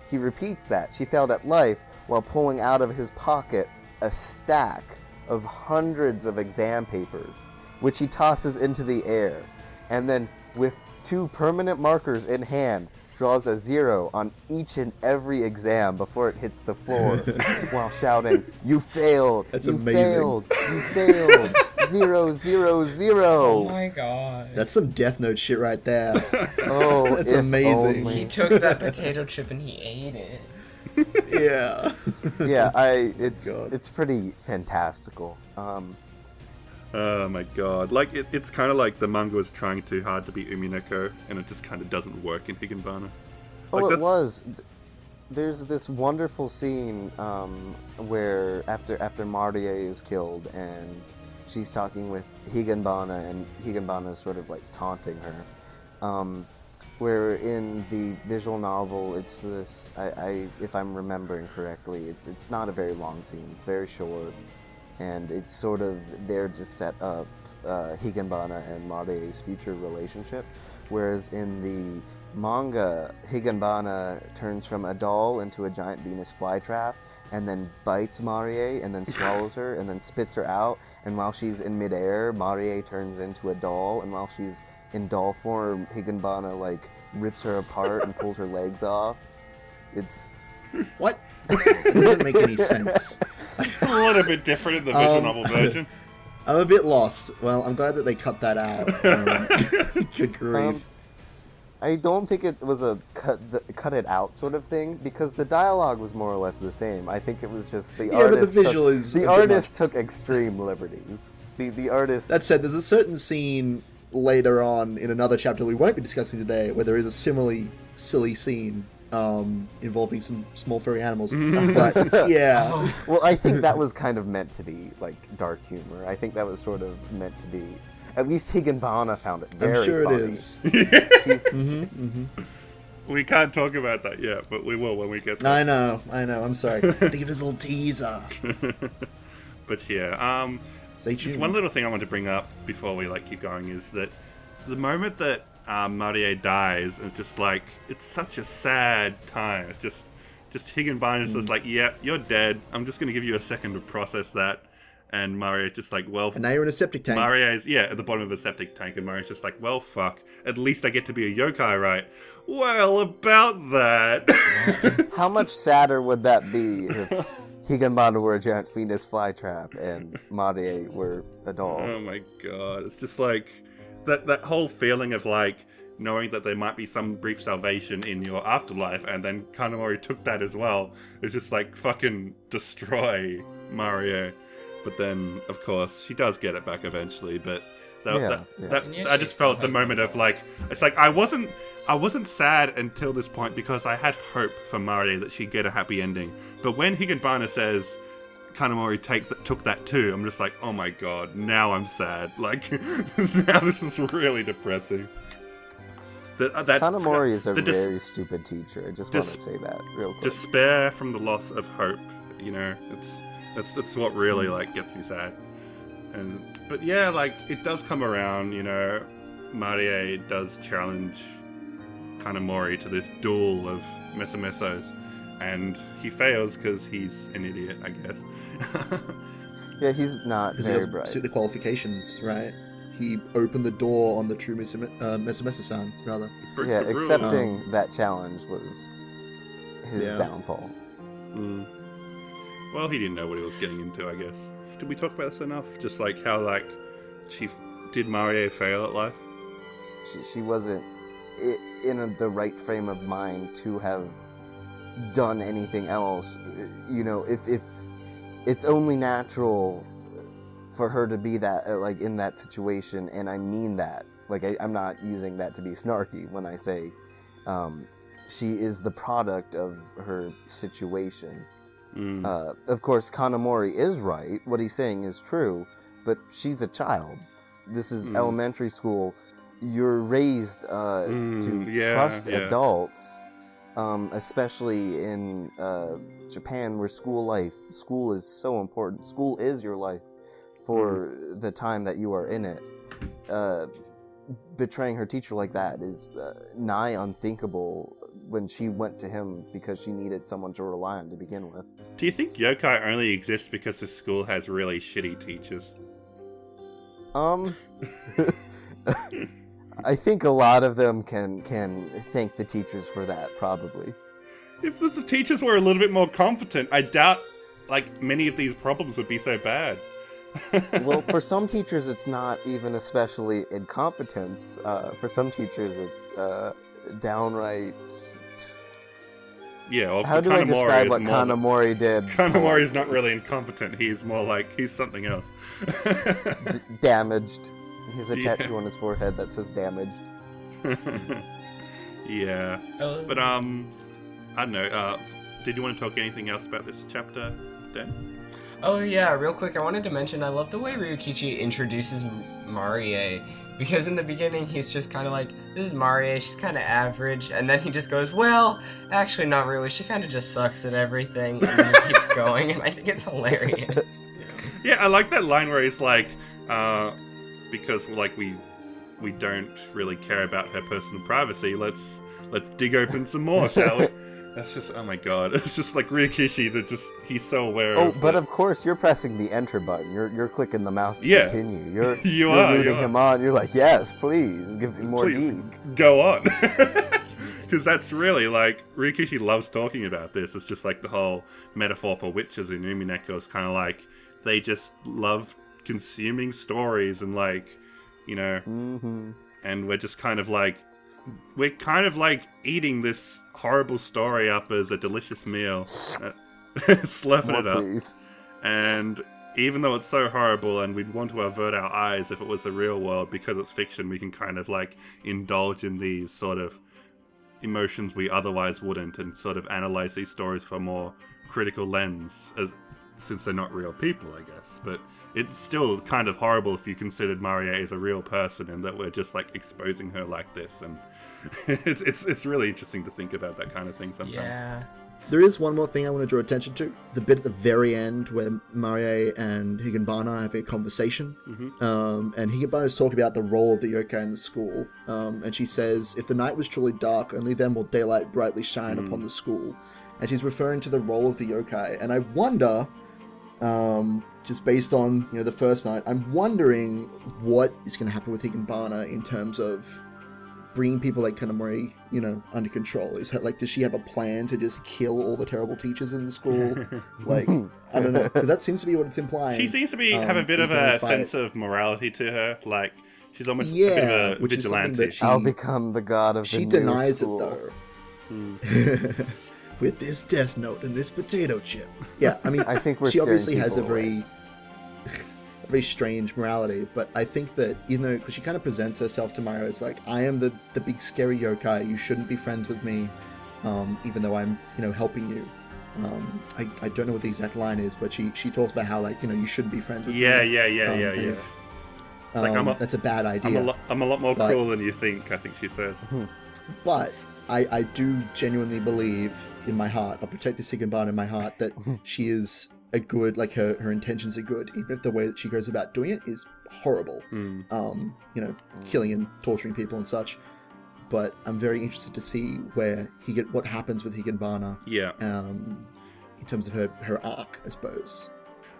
he repeats that. She failed at life while pulling out of his pocket a stack of hundreds of exam papers, which he tosses into the air, and then with 2 permanent markers in hand, draws a 0 on each and every exam before it hits the floor, while shouting, "You failed! That's you amazing. failed! You failed! 0, 0, 0!" Oh my god. That's some Death Note shit right there. Oh, That's if amazing. only. He took that potato chip and he ate it. Yeah. Yeah, it's pretty fantastical. Oh my god. Like, it's kind of like the manga was trying too hard to be Umineko, and it just kind of doesn't work in Higanbana. It was. There's this wonderful scene where after Marie is killed and she's talking with Higanbana, and Higanbana is sort of like taunting her. Where in the visual novel, it's this, if I'm remembering correctly, it's not a very long scene. It's very short, and it's sort of there to set up Higanbana and Marie's future relationship. Whereas in the manga, Higanbana turns from a doll into a giant Venus flytrap, and then bites Marie, and then swallows her, and then spits her out. And while she's in midair, Marie turns into a doll, and while she's in doll form, Higanbana like rips her apart and pulls her legs off. It's What? It doesn't make any sense. It's a little bit different in the visual novel version. I'm a bit lost. Well, I'm glad that they cut that out. Good grief. I don't think it was a cut it out sort of thing, because the dialogue was more or less the same. I think it was just the artist took extreme liberties. The artist. That said, there's a certain scene later on in another chapter we won't be discussing today where there is a similarly silly scene involving some small furry animals. But yeah. Well, I think that was kind of meant to be like dark humor. I think that was sort of meant to be. At least Higanbana found it very funny. It is. We can't talk about that yet, but we will when we get there. I know. I'm sorry. Think of this little teaser. But yeah, Stay tuned. just one little thing I want to bring up before we keep going is that the moment that Marie dies, it's just like, it's such a sad time. It's just Higanbana is just like, yeah, you're dead. I'm just going to give you a second to process that. And Marie's just like, well... And now you're in a septic tank. Marie's, at the bottom of a septic tank. And Marie's just like, well, fuck. At least I get to be a yokai, right? Well, about that... How much sadder would that be if Higanbana were a giant Venus flytrap and Marie were a doll? Oh my god. It's just like... That whole feeling of like, knowing that there might be some brief salvation in your afterlife, and then Kanamori took that as well. It's just like, fucking destroy Marie. But then, of course, she does get it back eventually. But I just felt the moment of like, it's like I wasn't sad until this point because I had hope for Marie that she'd get a happy ending. But when Higanbana says Kanamori took that too, I'm just like, oh my god, now I'm sad. Like, now this is really depressing. Kanamori is a very stupid teacher. I just want to say that real quick. Despair from the loss of hope you know, that's what really like gets me sad. But yeah, like it does come around, you know. Marie does challenge Kanamori to this duel of meso-mesos, and he fails because he's an idiot, I guess. Yeah, he's not Because he very doesn't bright. suit the qualifications, right? He opened the door on the true meso-meso-san, rather. Yeah, The rule. accepting that challenge was his Yeah. downfall. Mm. Well, he didn't know what he was getting into, I guess. Did we talk about this enough? Just like how, like, did Marie fail at life? She wasn't in the right frame of mind to have done anything else. You know, if it's only natural for her to be that, like, in that situation, and I mean that. Like, I'm not using that to be snarky when I say she is the product of her situation. Of course, Kanamori is right. What he's saying is true, but she's a child. This is elementary school. You're raised to trust adults, especially in Japan, where school is so important. School is your life for the time that you are in it. Betraying her teacher like that is nigh unthinkable when she went to him because she needed someone to rely on to begin with. Do you think yokai only exists because the school has really shitty teachers? I think a lot of them can thank the teachers for that, probably. If the teachers were a little bit more competent, I doubt, like, many of these problems would be so bad. Well, for some teachers, it's not even especially incompetence. For some teachers, it's downright... Yeah, well, How do I describe what Kanamori did? Kanamori's not really incompetent. He's more like, he's something else. Damaged. He has a tattoo on his forehead that says damaged. Yeah. But, I don't know, did you want to talk anything else about this chapter, Dan? Oh yeah, real quick, I wanted to mention I love the way Ryukichi introduces Marie, because in the beginning he's just kind of like, this is Marie, she's kind of average, and then he just goes, well, actually not really, she kind of just sucks at everything, and then he keeps going, and I think it's hilarious. Yeah, I like that line where he's like, because, like, we don't really care about her personal privacy, let's dig open some more, shall we? That's just, oh my god, it's just like Ryukishi that just, he's so aware of... But of course, you're pressing the enter button. You're clicking the mouse to continue. You're rooting him on. You're like, yes, please, give me more deeds. Go on. Because that's really, like, Ryukishi loves talking about this. It's just like the whole metaphor for witches in Umineko is kind of like, they just love consuming stories and, like, you know, and we're just kind of like, eating this horrible story up as a delicious meal, slurping it up. Please. And even though it's so horrible and we'd want to avert our eyes if it was the real world, because it's fiction, we can kind of like indulge in these sort of emotions we otherwise wouldn't, and sort of analyze these stories from a more critical lens, since they're not real people, I guess. But it's still kind of horrible if you considered Marie as a real person and that we're just like exposing her like this, and it's really interesting to think about that kind of thing sometimes. Yeah. There is one more thing I want to draw attention to. The bit at the very end where Marie and Higanbana have a conversation. And Higanbana is talking about the role of the yokai in the school. And she says, if the night was truly dark, only then will daylight brightly shine upon the school. And she's referring to the role of the yokai. And I wonder, just based on the first night, I'm wondering what is going to happen with Higanbana in terms of bringing people like Kanamori, under control. Is her, does she have a plan to just kill all the terrible teachers in the school? I don't know, because that seems to be what it's implying. She seems to have a bit of a sense of morality to her. Like, she's almost a bit of a vigilante. I'll become the god of the new school. She denies it, though. With this death note and this potato chip. Yeah, I mean, I think she obviously has a very strange morality, but I think that, because she kind of presents herself to Mario as like, I am the big scary yokai, you shouldn't be friends with me, even though I'm, helping you. I don't know what the exact line is, but she talks about how, you shouldn't be friends with me. Yeah. It's like, that's a bad idea. I'm a lot more cruel than you think, I think she said. But I do genuinely believe in my heart, I'll protect this Higanbana in my heart, that she is a good, like her intentions are good, even if the way that she goes about doing it is horrible. Killing and torturing people and such. But I'm very interested to see what happens with Higanbana. Yeah. In terms of her arc, I suppose.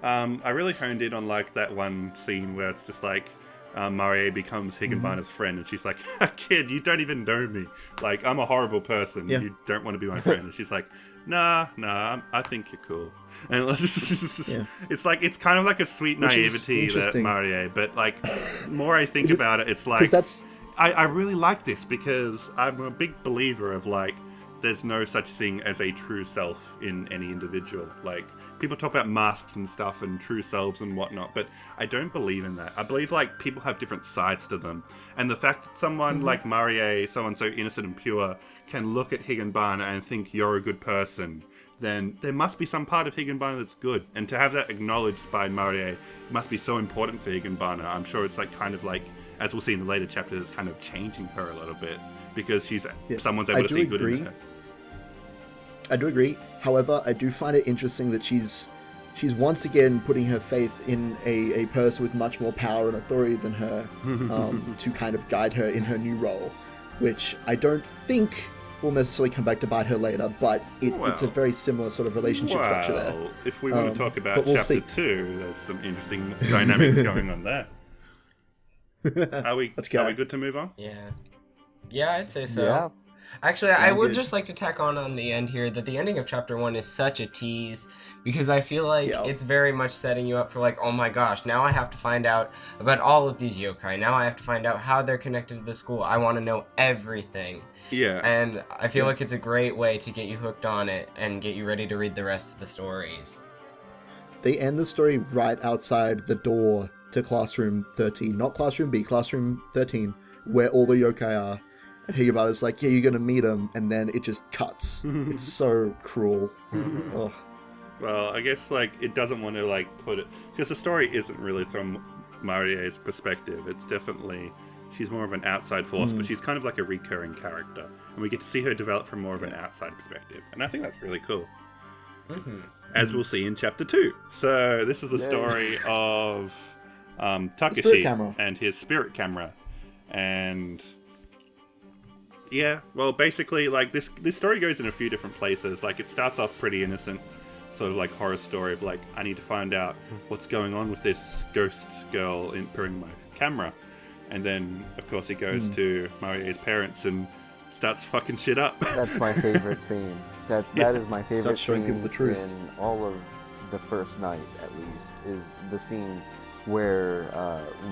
I really honed in on like that one scene where it's just like Marie becomes Higanbana's friend, and she's like, "Kid, you don't even know me. Like, I'm a horrible person. Yeah. You don't want to be my friend." And she's like, "Nah, I think you're cool." And it's like it's kind of like a sweet naivety that Marie, but like more I think about it, it's like I really like this because I'm a big believer of like there's no such thing as a true self in any individual. Like, people talk about masks and stuff and true selves and whatnot, but I don't believe in that. I believe, like, people have different sides to them. And the fact that someone like Marie, someone so innocent and pure, can look at Higanbana and think you're a good person, then there must be some part of Higanbana that's good. And to have that acknowledged by Marie must be so important for Higanbana. I'm sure it's, like, kind of like, as we'll see in the later chapters, it's kind of changing her a little bit because someone's able to see good in her. I do agree. However, I do find it interesting that she's once again putting her faith in a person with much more power and authority than her to kind of guide her in her new role, which I don't think will necessarily come back to bite her later, but it's a very similar sort of relationship structure there. If we want to talk about chapter 2, there's some interesting dynamics going on there. Are we good to move on? Yeah, I'd say so. Yeah. Actually, I would just like to tack on the end here that the ending of chapter 1 is such a tease, because I feel like it's very much setting you up for like, oh my gosh, now I have to find out about all of these yokai. Now I have to find out how they're connected to the school. I want to know everything. Yeah. And I feel like it's a great way to get you hooked on it and get you ready to read the rest of the stories. They end the story right outside the door to Classroom 13. Not Classroom B, Classroom 13, where all the yokai are. And Higanbana's like, yeah, you're going to meet him, and then it just cuts. It's so cruel. Oh. Well, I guess, like, it doesn't want to, like, put it... Because the story isn't really from Marie's perspective. It's definitely... She's more of an outside force, but she's kind of like a recurring character. And we get to see her develop from more of an outside perspective. And I think that's really cool. As we'll see in chapter 2. So, this is the story of Takeshi and his spirit camera. And... yeah, well, basically, like, this story goes in a few different places. Like, it starts off pretty innocent, sort of like horror story of like, I need to find out what's going on with this ghost girl entering my camera. And then, of course, he goes to Marie's parents and starts fucking shit up. That's my favorite scene. That is my favorite scene in all of the first night, at least, is the scene where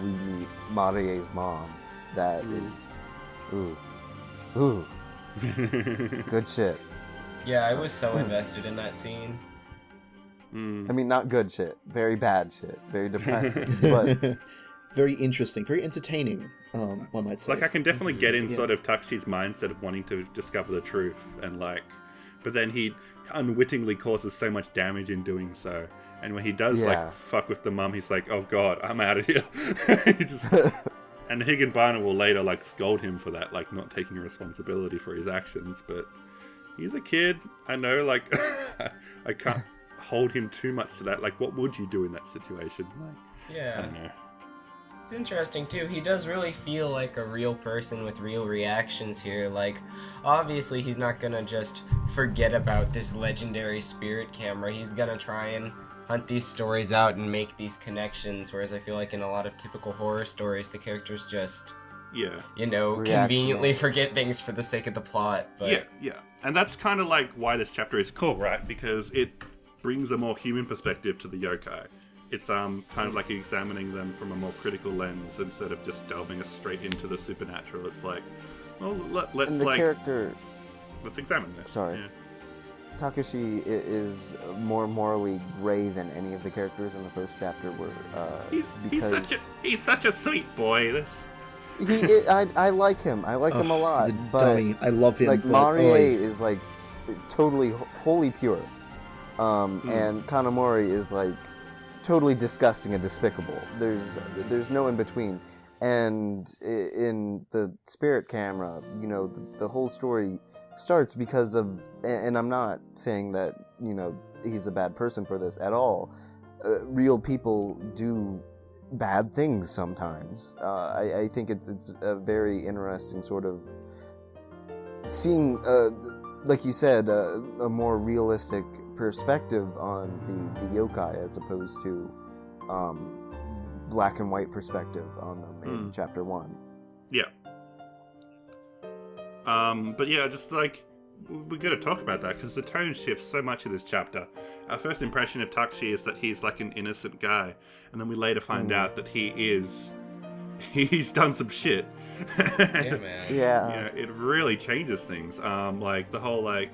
we meet Marie's mom. That is... Ooh. Good shit. Yeah, I was so invested in that scene. I mean, not good shit. Very bad shit. Very depressing. But very interesting. Very entertaining, one might say. Like, I can definitely get in sort of Takeshi's mindset of wanting to discover the truth. And, like... But then he unwittingly causes so much damage in doing so. And when he does, like, fuck with the mum, he's like, oh god, I'm out of here. He just... And Higanbana will later, like, scold him for that, like, not taking responsibility for his actions, but he's a kid. I know, like, I can't hold him too much to that. Like, what would you do in that situation? Like, I don't know. It's interesting, too. He does really feel like a real person with real reactions here. Like, obviously, he's not gonna just forget about this legendary spirit camera. He's gonna try and hunt these stories out and make these connections, whereas I feel like in a lot of typical horror stories, the characters just, conveniently forget things for the sake of the plot. But... Yeah. And that's kind of like why this chapter is cool, right? Because it brings a more human perspective to the yokai. It's kind of like examining them from a more critical lens instead of just delving us straight into the supernatural. It's like, well, let's examine this. Sorry. Yeah. Takeshi is more morally gray than any of the characters in the first chapter were, because he's such a sweet boy. I like him. I like him a lot. But dummy. I love him. Like, Marie is like totally wholly pure, and Kanamori is like totally disgusting and despicable. There's no in between. And in the spirit camera, the whole story starts because of, and I'm not saying that, he's a bad person for this at all. Real people do bad things sometimes. I think it's a very interesting sort of seeing, like you said, a more realistic perspective on the yokai as opposed to black and white perspective on them in chapter 1. Yeah. But yeah, just like, we got to talk about that because the tone shifts so much in this chapter. Our first impression of Takashi is that he's like an innocent guy, and then we later find out that he's done some shit. Yeah, man. Yeah. It really changes things. Like the whole I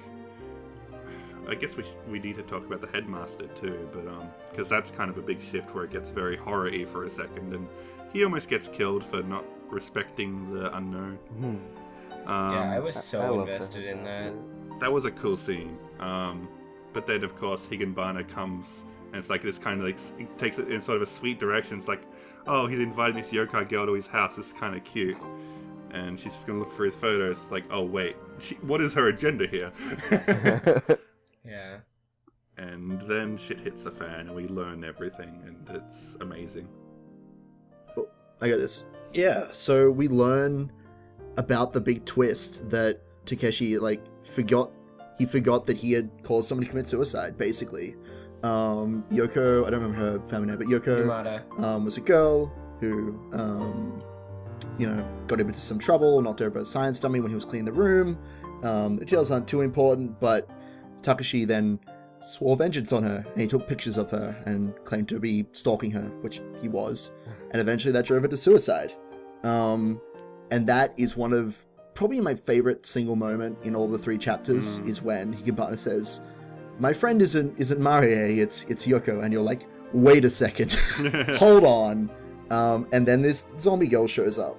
guess we need to talk about the headmaster too, but because that's kind of a big shift where it gets very horror-y for a second, and he almost gets killed for not respecting the unknown. Yeah, I was so invested in that. That was a cool scene. But then, of course, Higanbana comes, and it's like this kind of it takes it in sort of a sweet direction. It's like, oh, he's inviting this yokai girl to his house. This is kind of cute. And she's just going to look for his photos. It's like, oh, wait, what is her agenda here? Yeah. And then shit hits the fan, and we learn everything, and it's amazing. Oh, I got this. Yeah, so we learn about the big twist that Takeshi forgot that he had caused someone to commit suicide, basically. Yoko, I don't remember her family name, but Yoko was a girl who got him into some trouble, knocked over a science dummy when he was cleaning the room. The details aren't too important, but Takashi then swore vengeance on her, and he took pictures of her and claimed to be stalking her, which he was, and eventually that drove her to suicide. And that is one of probably my favorite single moment in all the 3 chapters is when Higanbana says, "My friend isn't Marie, it's Yoko," and you're like, wait a second, hold on. And then this zombie girl shows up,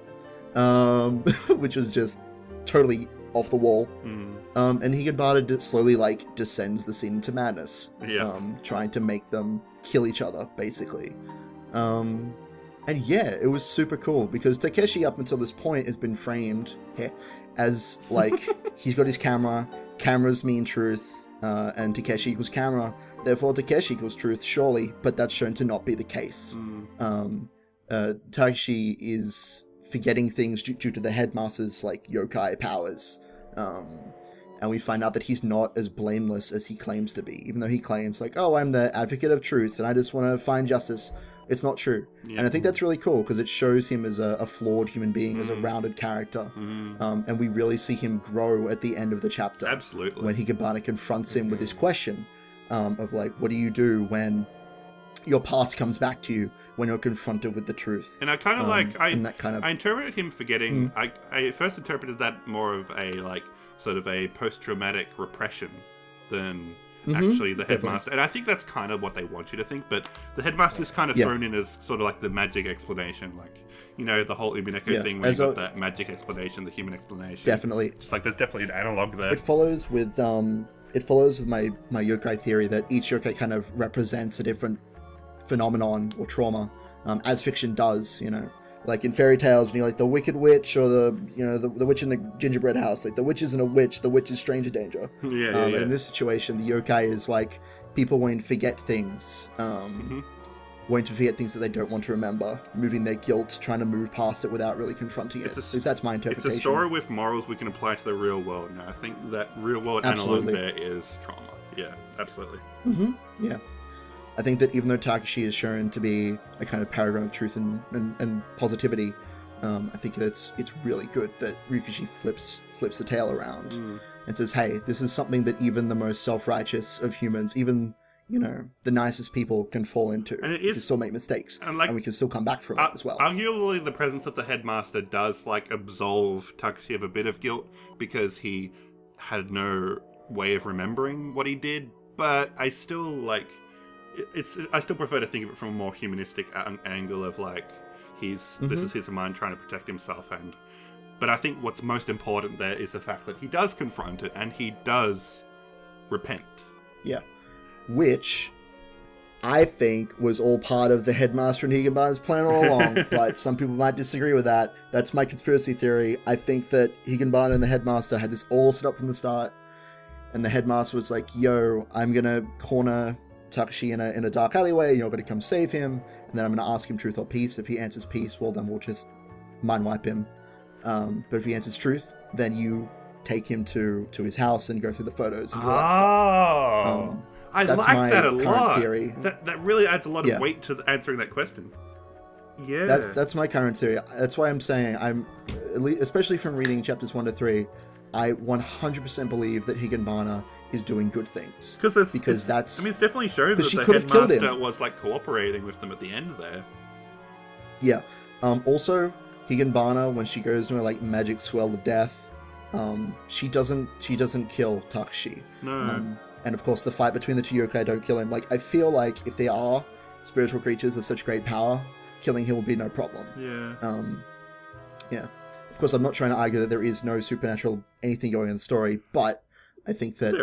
which was just totally off the wall. And Higanbana slowly descends the scene into madness, trying to make them kill each other, basically. And yeah, it was super cool because Takeshi up until this point has been framed as he's got his camera, cameras mean truth, and Takeshi equals camera, therefore Takeshi equals truth, surely, but that's shown to not be the case. Takeshi is forgetting things due to the headmaster's yokai powers, and we find out that he's not as blameless as he claims to be, even though he claims oh, I'm the advocate of truth and I just want to find justice. It's not true. Yeah. And I think that's really cool because it shows him as a flawed human being, as a rounded character. And we really see him grow at the end of the chapter. Absolutely. When Higanbana confronts him with this question of what do you do when your past comes back to you when you're confronted with the truth? And I kind of I interpreted him forgetting, I first interpreted that more of a sort of a post-traumatic repression than actually the headmaster. And I think that's kind of what they want you to think, but the headmaster's kind of thrown in as sort of the magic explanation, the whole Umineko thing where you got that magic explanation, the human explanation. Definitely. Just there's definitely an analog there. It follows with my yokai theory that each yokai kind of represents a different phenomenon or trauma, as fiction does, in fairy tales, the Wicked Witch or the witch in the gingerbread house. The witch isn't a witch, the witch is stranger danger. And in this situation, the yokai is people wanting to forget things, wanting to forget things that they don't want to remember, moving their guilt, trying to move past it without really confronting it. At least that's my interpretation. It's a story with morals we can apply to the real world. Now, I think that real world analog there is trauma. Yeah, absolutely. Yeah. I think that even though Takashi is shown to be a kind of paragon of truth and positivity, I think that it's really good that Ryukishi flips the tale around and says, hey, this is something that even the most self-righteous of humans, even the nicest people can fall into. And we can still make mistakes, and we can still come back from it as well. Arguably, the presence of the headmaster does absolve Takashi of a bit of guilt because he had no way of remembering what he did. But I still I still prefer to think of it from a more humanistic angle of this is his mind trying to protect himself, but I think what's most important there is the fact that he does confront it and he does repent. Yeah, which I think was all part of the headmaster and Higanbana's plan all along, but some people might disagree with that. That's my conspiracy theory. I think that Higanbana and the headmaster had this all set up from the start, and the headmaster was like, yo, I'm gonna corner Takashi in a dark alleyway, you're gonna come save him, and then I'm gonna ask him truth or peace. If he answers peace, well, then we'll just mind wipe him. But if he answers truth, then you take him to his house and go through the photos and all that stuff. I like that a lot. Theory. That really adds a lot of weight to answering that question. Yeah. That's my current theory. That's why I'm saying, especially from reading chapters 1 to 3, I 100% believe that Higanbana is doing good things. Because that's... I mean, it's definitely shown that she the could have killed headmaster him. was, like, cooperating with them at the end there. Yeah. Also, Higanbana, when she goes to her, like, magic swell of death, she doesn't kill Takashi. No. And of course, the fight between the two yokai don't kill him. Like, I feel like if they are spiritual creatures of such great power, killing him will be no problem. Yeah. Yeah. Of course, I'm not trying to argue that there is no supernatural anything going in the story, but I think that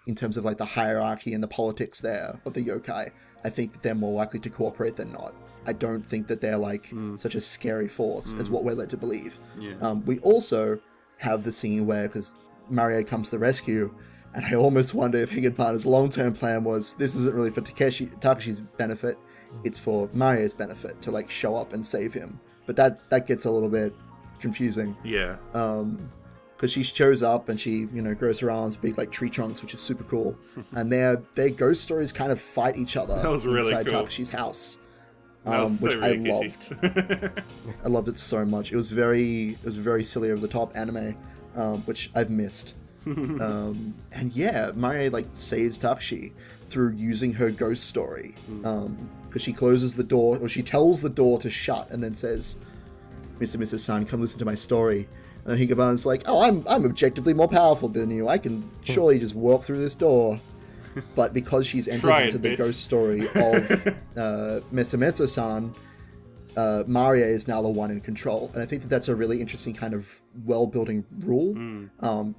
in terms of like the hierarchy and the politics there of the yokai, I think that they're more likely to cooperate than not. I don't think that they're like such a scary force as what we're led to believe. Yeah. We also have the scene where, because Mario comes to the rescue, and I almost wonder if Higanbana's long-term plan was, this isn't really for Takashi's benefit, it's for Mario's benefit to like show up and save him. But that gets a little bit confusing. Yeah. Because she shows up and she, grows her arms big like tree trunks, which is super cool. And their ghost stories kind of fight each other inside cool. Takashi's house. so Which I Rikishi. loved. I loved it so much. It was very silly over the top anime, which I've missed. And yeah, Marie like saves Takashi through using her ghost story. Because she closes the door, or she tells the door to shut, and then says, "Mr. and Mrs. Sun, come listen to my story." And then Higanbana's like, "Oh, I'm objectively more powerful than you. I can surely just walk through this door." But because she's entered into the ghost story of Mesa-San, Maria is now the one in control. And I think that that's a really interesting kind of world-building rule.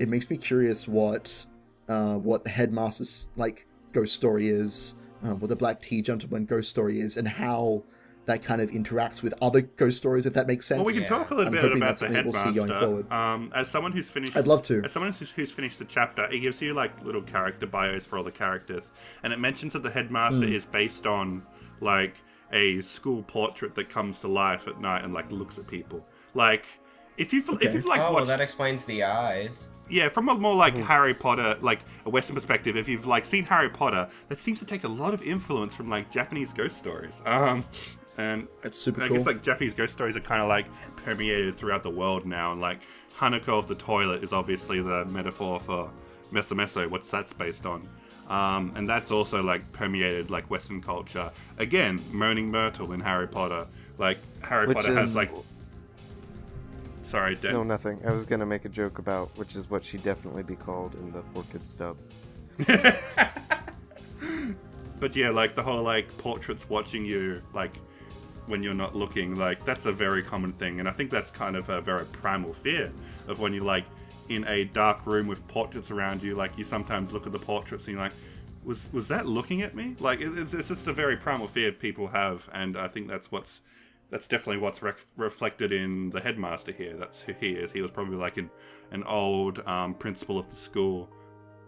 It makes me curious what the headmaster's like ghost story is, what the Black Tea Gentleman ghost story is, and how that kind of interacts with other ghost stories, if that makes sense. Well, we can talk a little bit about the headmaster. We'll see going forward. As someone who's finished, I'd love to. As someone who's finished the chapter, it gives you like little character bios for all the characters, and it mentions that the headmaster is based on like a school portrait that comes to life at night and like looks at people. Like if you've like watched, that explains the eyes. Yeah, from a more like Harry Potter, like a Western perspective, if you've like seen Harry Potter, that seems to take a lot of influence from like Japanese ghost stories. And it's super cool. I guess like Japanese ghost stories are kind of like permeated throughout the world now, and like Hanako of the toilet is obviously the metaphor for Meso, what that's based on. And that's also like permeated like Western culture. Again, Moaning Myrtle in Harry Potter. Like Harry Potter has like... Sorry, Dent. No, nothing. I was going to make a joke about which is what she'd definitely be called in the 4Kids dub. But yeah, like the whole like portraits watching you, like when you're not looking, like that's a very common thing, and I think that's kind of a very primal fear of when you're like in a dark room with portraits around you. Like you sometimes look at the portraits and you're like, was that looking at me? Like it's just a very primal fear people have, and I think that's definitely what's reflected in the headmaster here. That's who he is. He was probably like an old principal of the school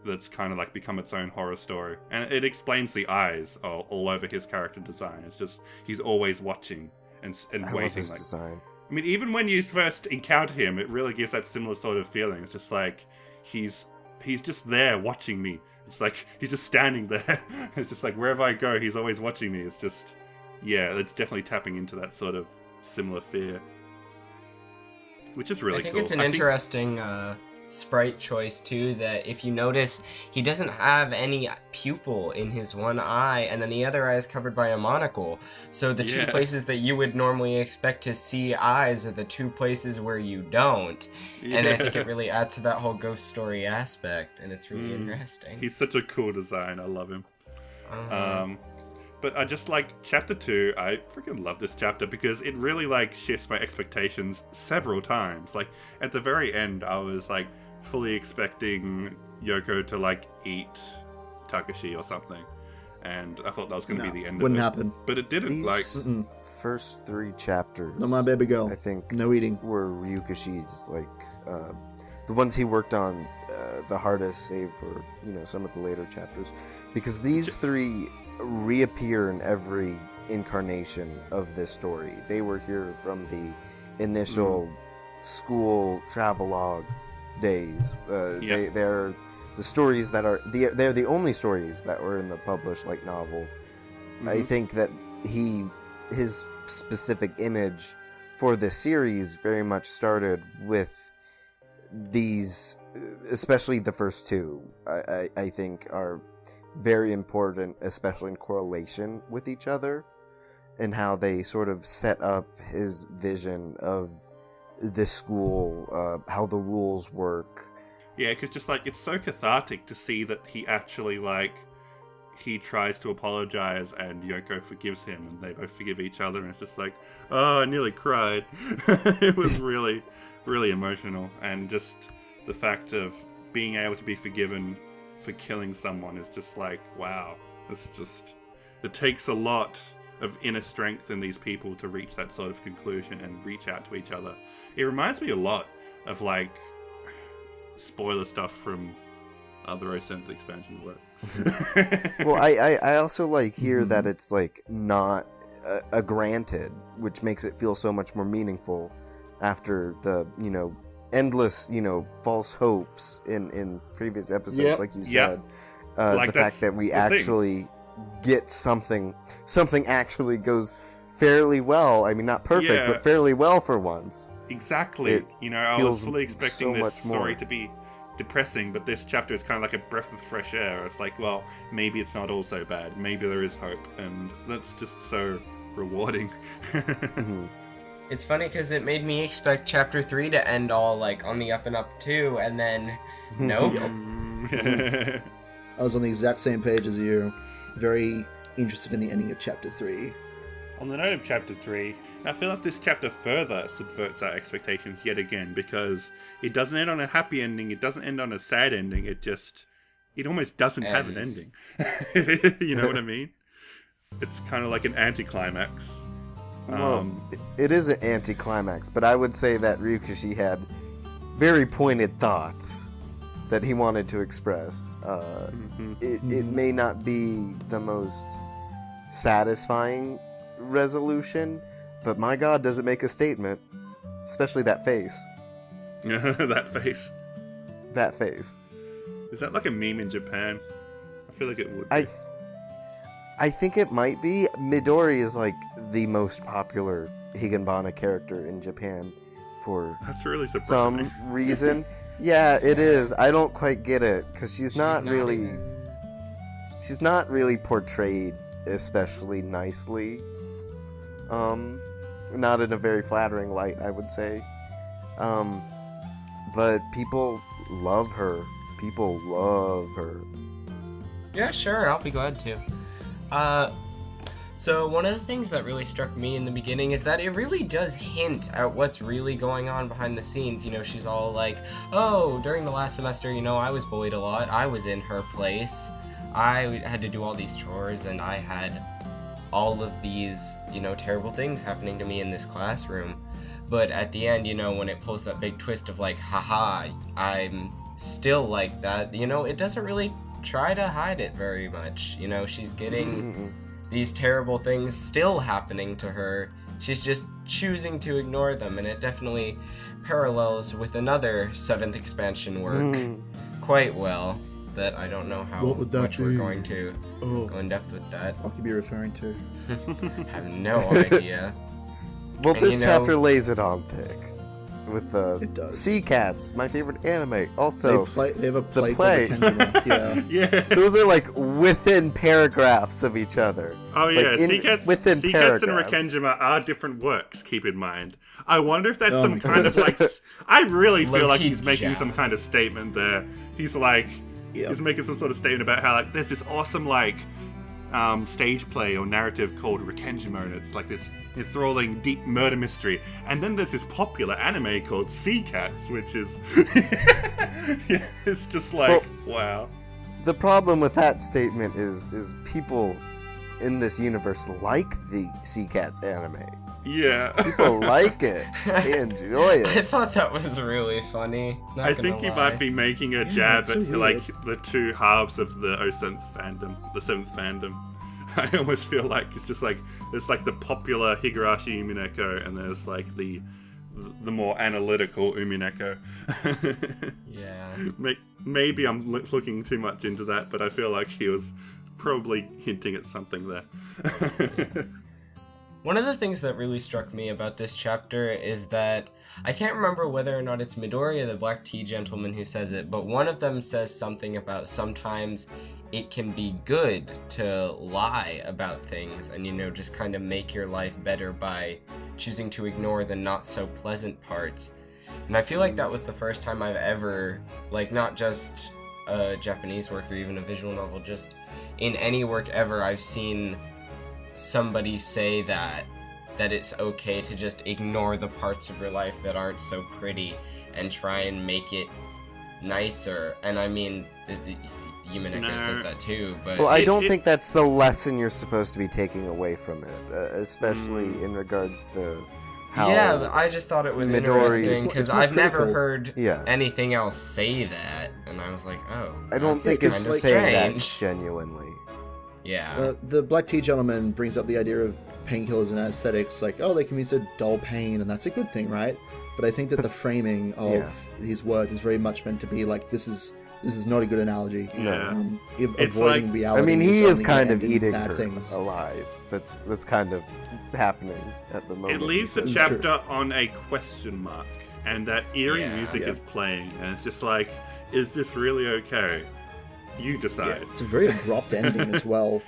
that's kind of like become its own horror story, and it explains the eyes all over his character design. It's just he's always watching and I waiting. Love his like design. I mean, even when you first encounter him, it really gives that similar sort of feeling. It's just like he's just there watching me. It's like he's just standing there. It's just like wherever I go, he's always watching me. It's just, yeah, it's definitely tapping into that sort of similar fear, which is really cool. I think it's an interesting sprite choice too, that if you notice, he doesn't have any pupil in his one eye, and then the other eye is covered by a monocle. So the two places that you would normally expect to see eyes are the two places where you don't. Yeah. And I think it really adds to that whole ghost story aspect, and it's really interesting. He's such a cool design. I love him. But I just like chapter 2. I freaking love this chapter because it really like shifts my expectations several times. Like at the very end, I was like fully expecting Yoko to like eat Takashi or something, And I thought that was going to be the end wouldn't of it. happen. But it didn't. These first 3 chapters, No, my baby girl. I think, No eating. were Ryukishi's, like, the ones he worked on the hardest, save for, some of the later chapters. Because these 3 reappear in every incarnation of this story. They were here from the initial school travelogue days. They're the stories that are they're the only stories that were in the published novel. I think that his specific image for this series very much started with these, especially the first 2. I think are very important, especially in correlation with each other, and how they sort of set up his vision of the school, how the rules work. Yeah, because just it's so cathartic to see that he actually he tries to apologize and Yoko forgives him and they both forgive each other, and it's just oh, I nearly cried. It was really, really emotional, and just the fact of being able to be forgiven for killing someone is just wow. It takes a lot of inner strength in these people to reach that sort of conclusion and reach out to each other. It reminds me a lot of spoiler stuff from other Osen's expansion work. Well, I also here that it's not a granted, which makes it feel so much more meaningful after the endless false hopes in previous episodes, like you said. The fact that we actually get something actually goes fairly well. I mean, not perfect, but fairly well for once. Exactly. I was fully expecting this story to be depressing, but this chapter is kind of like a breath of fresh air. It's well, maybe it's not all so bad. Maybe there is hope, and that's just so rewarding. It's funny because it made me expect chapter 3 to end all on the up and up too, and then nope. I was on the exact same page as you. Very interested in the ending of chapter 3. On the note of chapter 3, I feel like this chapter further subverts our expectations yet again, because it doesn't end on a happy ending, it doesn't end on a sad ending, it almost doesn't have an ending. You know what I mean? It's kind of like an anticlimax. Well, it is an anticlimax, but I would say that Ryukishi had very pointed thoughts that he wanted to express. It may not be the most satisfying resolution, but my God, does it make a statement? Especially that face. That face. That face. Is that like a meme in Japan? I feel like it would be. I think it might be. Midori is the most popular Higanbana character in Japan for That's really surprising. some reason. Yeah, it is. I don't quite get it, because she's not really portrayed especially nicely. Not in a very flattering light, I would say. But people love her. People love her. Yeah, sure, I'll be glad to. So one of the things that really struck me in the beginning is that it really does hint at what's really going on behind the scenes. She's all oh, during the last semester, I was bullied a lot. I was in her place. I had to do all these chores, and I had all of these, terrible things happening to me in this classroom. But at the end, when it pulls that big twist of haha, I'm still like that, it doesn't really try to hide it very much. She's getting these terrible things still happening to her. She's just choosing to ignore them, and it definitely parallels with another 7th expansion work quite well. That I don't know how much we're going to go in depth with that. What could be referring to? I have no idea. Well, and this chapter lays it on thick with the Sea Cats, my favorite anime. Also, they have a play. Yeah. Yeah. Those are within paragraphs of each other. Oh yeah, Sea Cats and paragraphs. Rokkenjima are different works. Keep in mind. I wonder if that's some kind of I really feel like he's making some kind of statement there. He's he's making some sort of statement about how there's this awesome stage play or narrative called Rokkenjima, and it's this enthralling deep murder mystery. And then there's this popular anime called Sea Cats, which is it's just wow. the problem with that statement is people in this universe like the Sea Cats anime. Yeah. People like it. They enjoy I it. thought that was really funny. Not I gonna think he lie. might be making a jab it's so at weird. like the two halves of the 7th fandom, the 7th fandom. I almost feel like it's just like there's like the popular Higurashi Umineko, and there's like the more analytical Umineko. Yeah. Maybe I'm looking too much into that, but I feel like he was probably hinting at something there. One of the things that really struck me about this chapter is that I can't remember whether or not it's Midori or the Black Tea Gentleman who says it, but one of them says something about sometimes it can be good to lie about things and, just kind of make your life better by choosing to ignore the not so pleasant parts. And I feel like that was the first time I've ever, like, not just a Japanese work or even a visual novel, just in any work ever, I've seen somebody say that it's okay to just ignore the parts of your life that aren't so pretty and try and make it nicer. And I mean, the Yumeneko says that too, but... Well, I don't think that's the lesson you're supposed to be taking away from it, especially in regards to how... Yeah, I just thought it was interesting, because It's more I've never critical. heard Yeah. anything else say that, and I was like, oh, I don't that's think kind it's of saying that strange. genuinely. Yeah. The Black Tea Gentleman brings up the idea of painkillers and aesthetics, like, oh, they can be so dull pain, and that's a good thing, right? But I think that the framing of Yeah. his words is very much meant to be like, this is not a good analogy. Yeah. It's Avoiding like- reality. I mean, he is only kind gonna of end in eating bad her things. alive. That's kind of happening at the moment. It leaves the This is chapter on a question mark, and that eerie Yeah. music Yeah. is playing, and it's just like, is this really okay? You Yeah, decide. it's a very abrupt ending as well.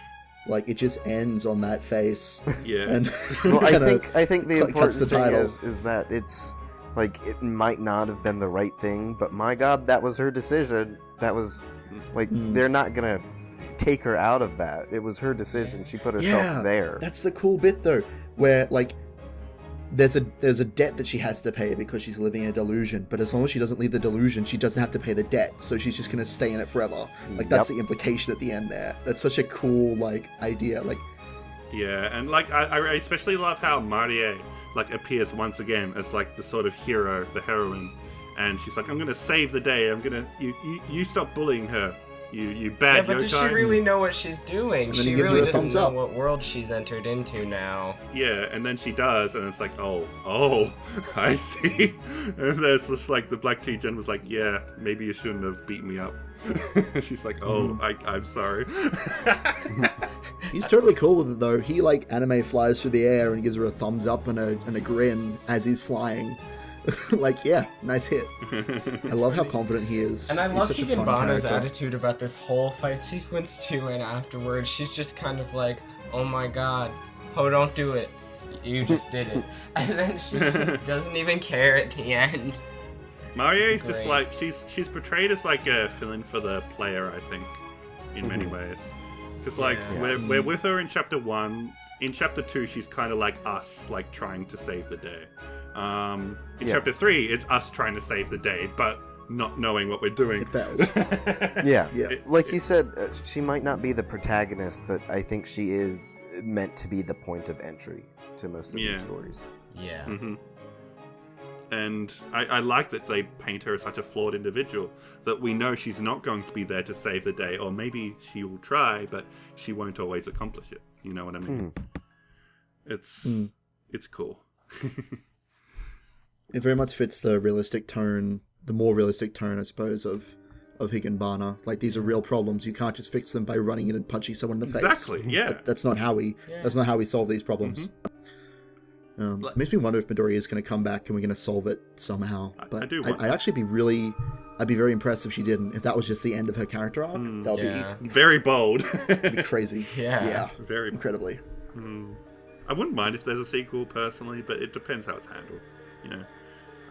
Like, it just ends on that face. Yeah. And Well, I kinda think the cuts the important thing title. is that it's like it might not have been the right thing, but my God, that was her decision. That was like they're not gonna take her out of that. It was her decision. She put herself Yeah, there. That's the cool bit, though, where, like, there's a debt that she has to pay because she's living in a delusion, but as long as she doesn't leave the delusion, she doesn't have to pay the debt, so she's just gonna stay in it forever. Like, that's Yep. the implication at the end there. That's such a cool, like, idea. Like, Yeah, and like I especially love how Marie like appears once again as like the sort of hero, the heroine, and she's like, I'm gonna save the day. I'm gonna you stop bullying her. You bad Yeah, but does she yokai." really know what she's doing? And then he She gives really her a doesn't thumbs know up. what world she's entered into now. Yeah, and then she does, and it's like, oh, I see. And there's just like the Black Tea Gen was like, yeah, maybe you shouldn't have beat me up. She's like, oh, I'm sorry. he's totally cool with it, though. He, like, anime flies through the air and gives her a thumbs up and a grin as he's flying. Like, yeah, nice hit. I love how confident he is. And I He's love such a fun Higanbana's character. attitude about this whole fight sequence too, and afterwards she's just kind of like, oh my god, oh don't do it, you just did it. And then she just doesn't even care at the end. Marie's It's just great. like she's portrayed as like a fill-in for the player, I think, in many ways. Because like Yeah. we're with her in chapter 1. In chapter 2, she's kind of like us, like trying to save the day. In Yeah. chapter 3, it's us trying to save the day, but not knowing what we're doing. It fails. Yeah. Yeah. Like you said, she might not be the protagonist, but I think she is meant to be the point of entry to most of Yeah. these stories. Yeah. hmm And I like that they paint her as such a flawed individual, that we know she's not going to be there to save the day, or maybe she will try, but she won't always accomplish it. You know what I mean? It's cool. It very much fits the realistic tone, the more realistic tone, I suppose, of Higanbana. Like, these are real problems. You can't just fix them by running in and punching someone in the face. Exactly, yeah. That's not how we. Yeah. That's not how we solve these problems. Like- Makes me wonder if Midori is going to come back and we're going to solve it somehow. But I do wonder. I'd actually be really. I'd be very impressed if she didn't. If that was just the end of her character arc, that'll Yeah. Very bold. be pretty. Yeah. Yeah. Very. Incredibly. I wouldn't mind if there's a sequel personally, but it depends how it's handled. You know,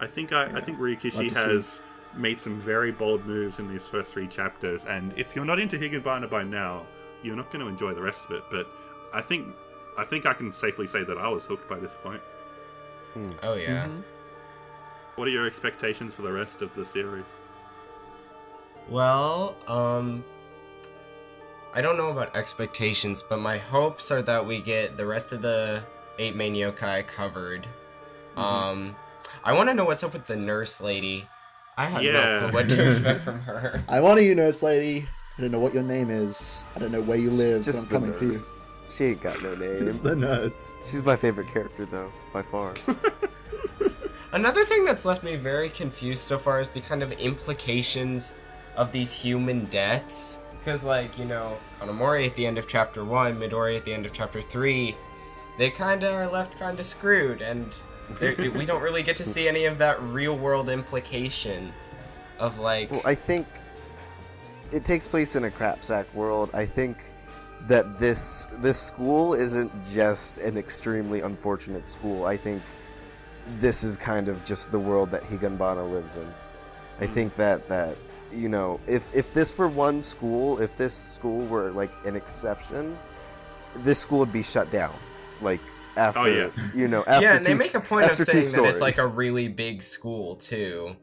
I think Ryukishi Love to see. has made some very bold moves in these first 3 chapters, and if you're not into Higanbana by now, you're not going to enjoy the rest of it. But I think I can safely say that I was hooked by this point. Oh yeah. What are your expectations for the rest of the series? Well, I don't know about expectations, but my hopes are that we get the rest of the 8 main yokai covered. I want to know what's up with the nurse lady. I have no clue what to expect from her. I want you, nurse lady. I don't know what your name is. I don't know where you live, Just but I'm the coming for you. nurse. She ain't got no name. It's the nurse. She's my favorite character, though, by far. Another thing that's left me very confused so far is the kind of implications of these human deaths. Because, like, you know, Kanamori at the end of Chapter 1, Midori at the end of Chapter 3, they kind of are left kind of screwed, and we don't really get to see any of that real-world implication of, like... Well, I think it takes place in a crapsack world. I think that this school isn't just an extremely unfortunate school. I think this is kind of just the world that Higanbana lives in. I think that you know, if this were one school, if this school were like an exception, this school would be shut down. Like after you know, after and they make a point of saying that it's like a stories. really big school too.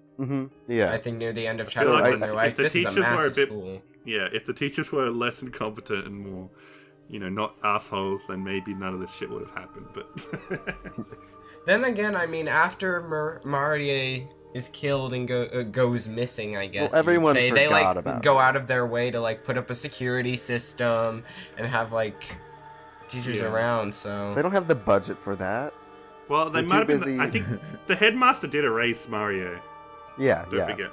Yeah, I think near the end of I chapter feel 1, like they're if like, the this is a teachers were a massive bit- school. Yeah, if the teachers were less incompetent and more, you know, not assholes, then maybe none of this shit would have happened. But Then again, I mean, after Marie is killed and goes missing, I guess. Well, everyone you'd say they forgot like about go out of their way to like put up a security system and have like teachers around. So they don't have the budget for that. well, they They're might have too been. busy. I think the headmaster did erase Mario. Yeah, Don't yeah. forget.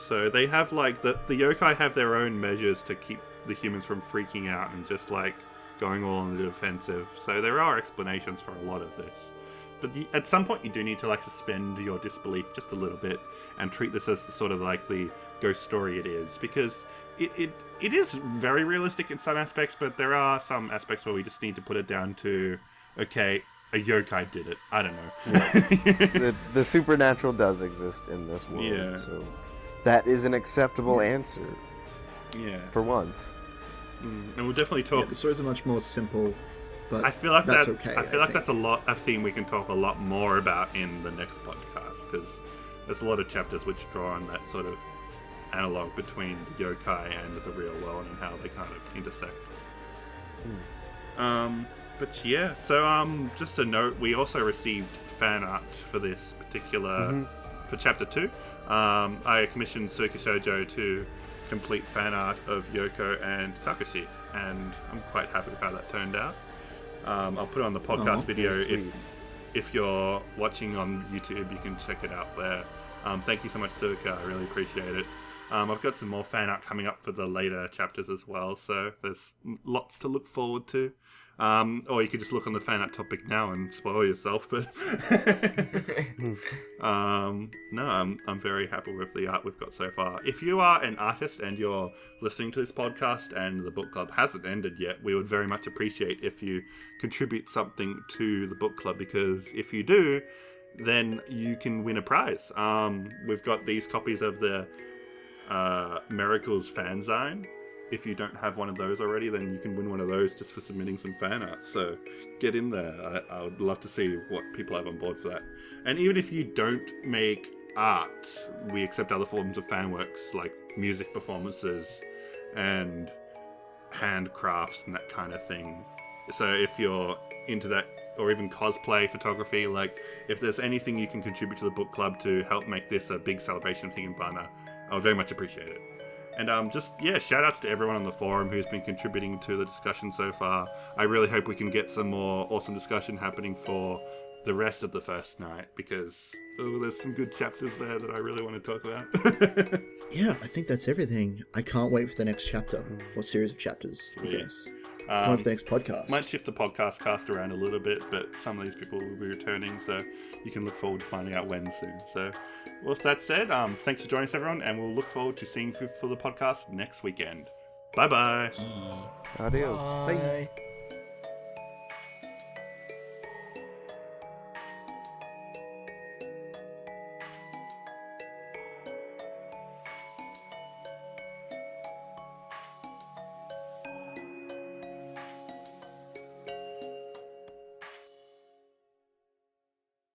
So they have like the yokai have their own measures to keep the humans from freaking out and just like going all on the defensive. So there are explanations for a lot of this. But at some point you do need to like suspend your disbelief just a little bit and treat this as the sort of like the ghost story it is, because it is very realistic in some aspects, but there are some aspects where we just need to put it down to, okay, a yokai did it. I don't know. The supernatural does exist in this world, Yeah. so that is an acceptable answer Yeah. for once. And we'll definitely Yeah, talk. the stories are much more simple, but I feel like that's that. okay. I feel like think. that's a theme we can talk a lot more about in the next podcast, because there's a lot of chapters which draw on that sort of analog between the yokai and the real world and how they kind of intersect. But yeah, so just a note, we also received fan art for this particular for chapter 2. I commissioned Suki Shoujo to complete fan art of Yoko and Takashi, and I'm quite happy with how that turned out. I'll put it on the podcast video sweet. if you're watching on YouTube, you can check it out there. Thank you so much, Suka. I really appreciate it. I've got some more fan art coming up for the later chapters as well, so there's lots to look forward to. Or you could just look on the fan art topic now and spoil yourself, but no, I'm very happy with the art we've got so far. If you are an artist and you're listening to this podcast and the book club hasn't ended yet, we would very much appreciate if you contribute something to the book club, because if you do, then you can win a prize. We've got these copies of the Miracles fanzine. If you don't have one of those already, then you can win one of those just for submitting some fan art. So get in there. I would love to see what people have on board for that. And even if you don't make art, we accept other forms of fan works like music performances and handcrafts and that kind of thing. So if you're into that, or even cosplay, photography, like if there's anything you can contribute to the book club to help make this a big celebration of Higanbana, I would very much appreciate it. And shout outs to everyone on the forum who's been contributing to the discussion so far. I really hope we can get some more awesome discussion happening for the rest of the first night, because there's some good chapters there that I really want to talk about. Yeah, I think that's everything. I can't wait for the next chapter, or series of chapters, I Sweet. guess. Can't wait for the next podcast. Might shift the podcast cast around a little bit, but some of these people will be returning, so you can look forward to finding out when soon. So, with that said, thanks for joining us, everyone, and we'll look forward to seeing you for the podcast next weekend. Bye-bye. Adios. Bye. Bye.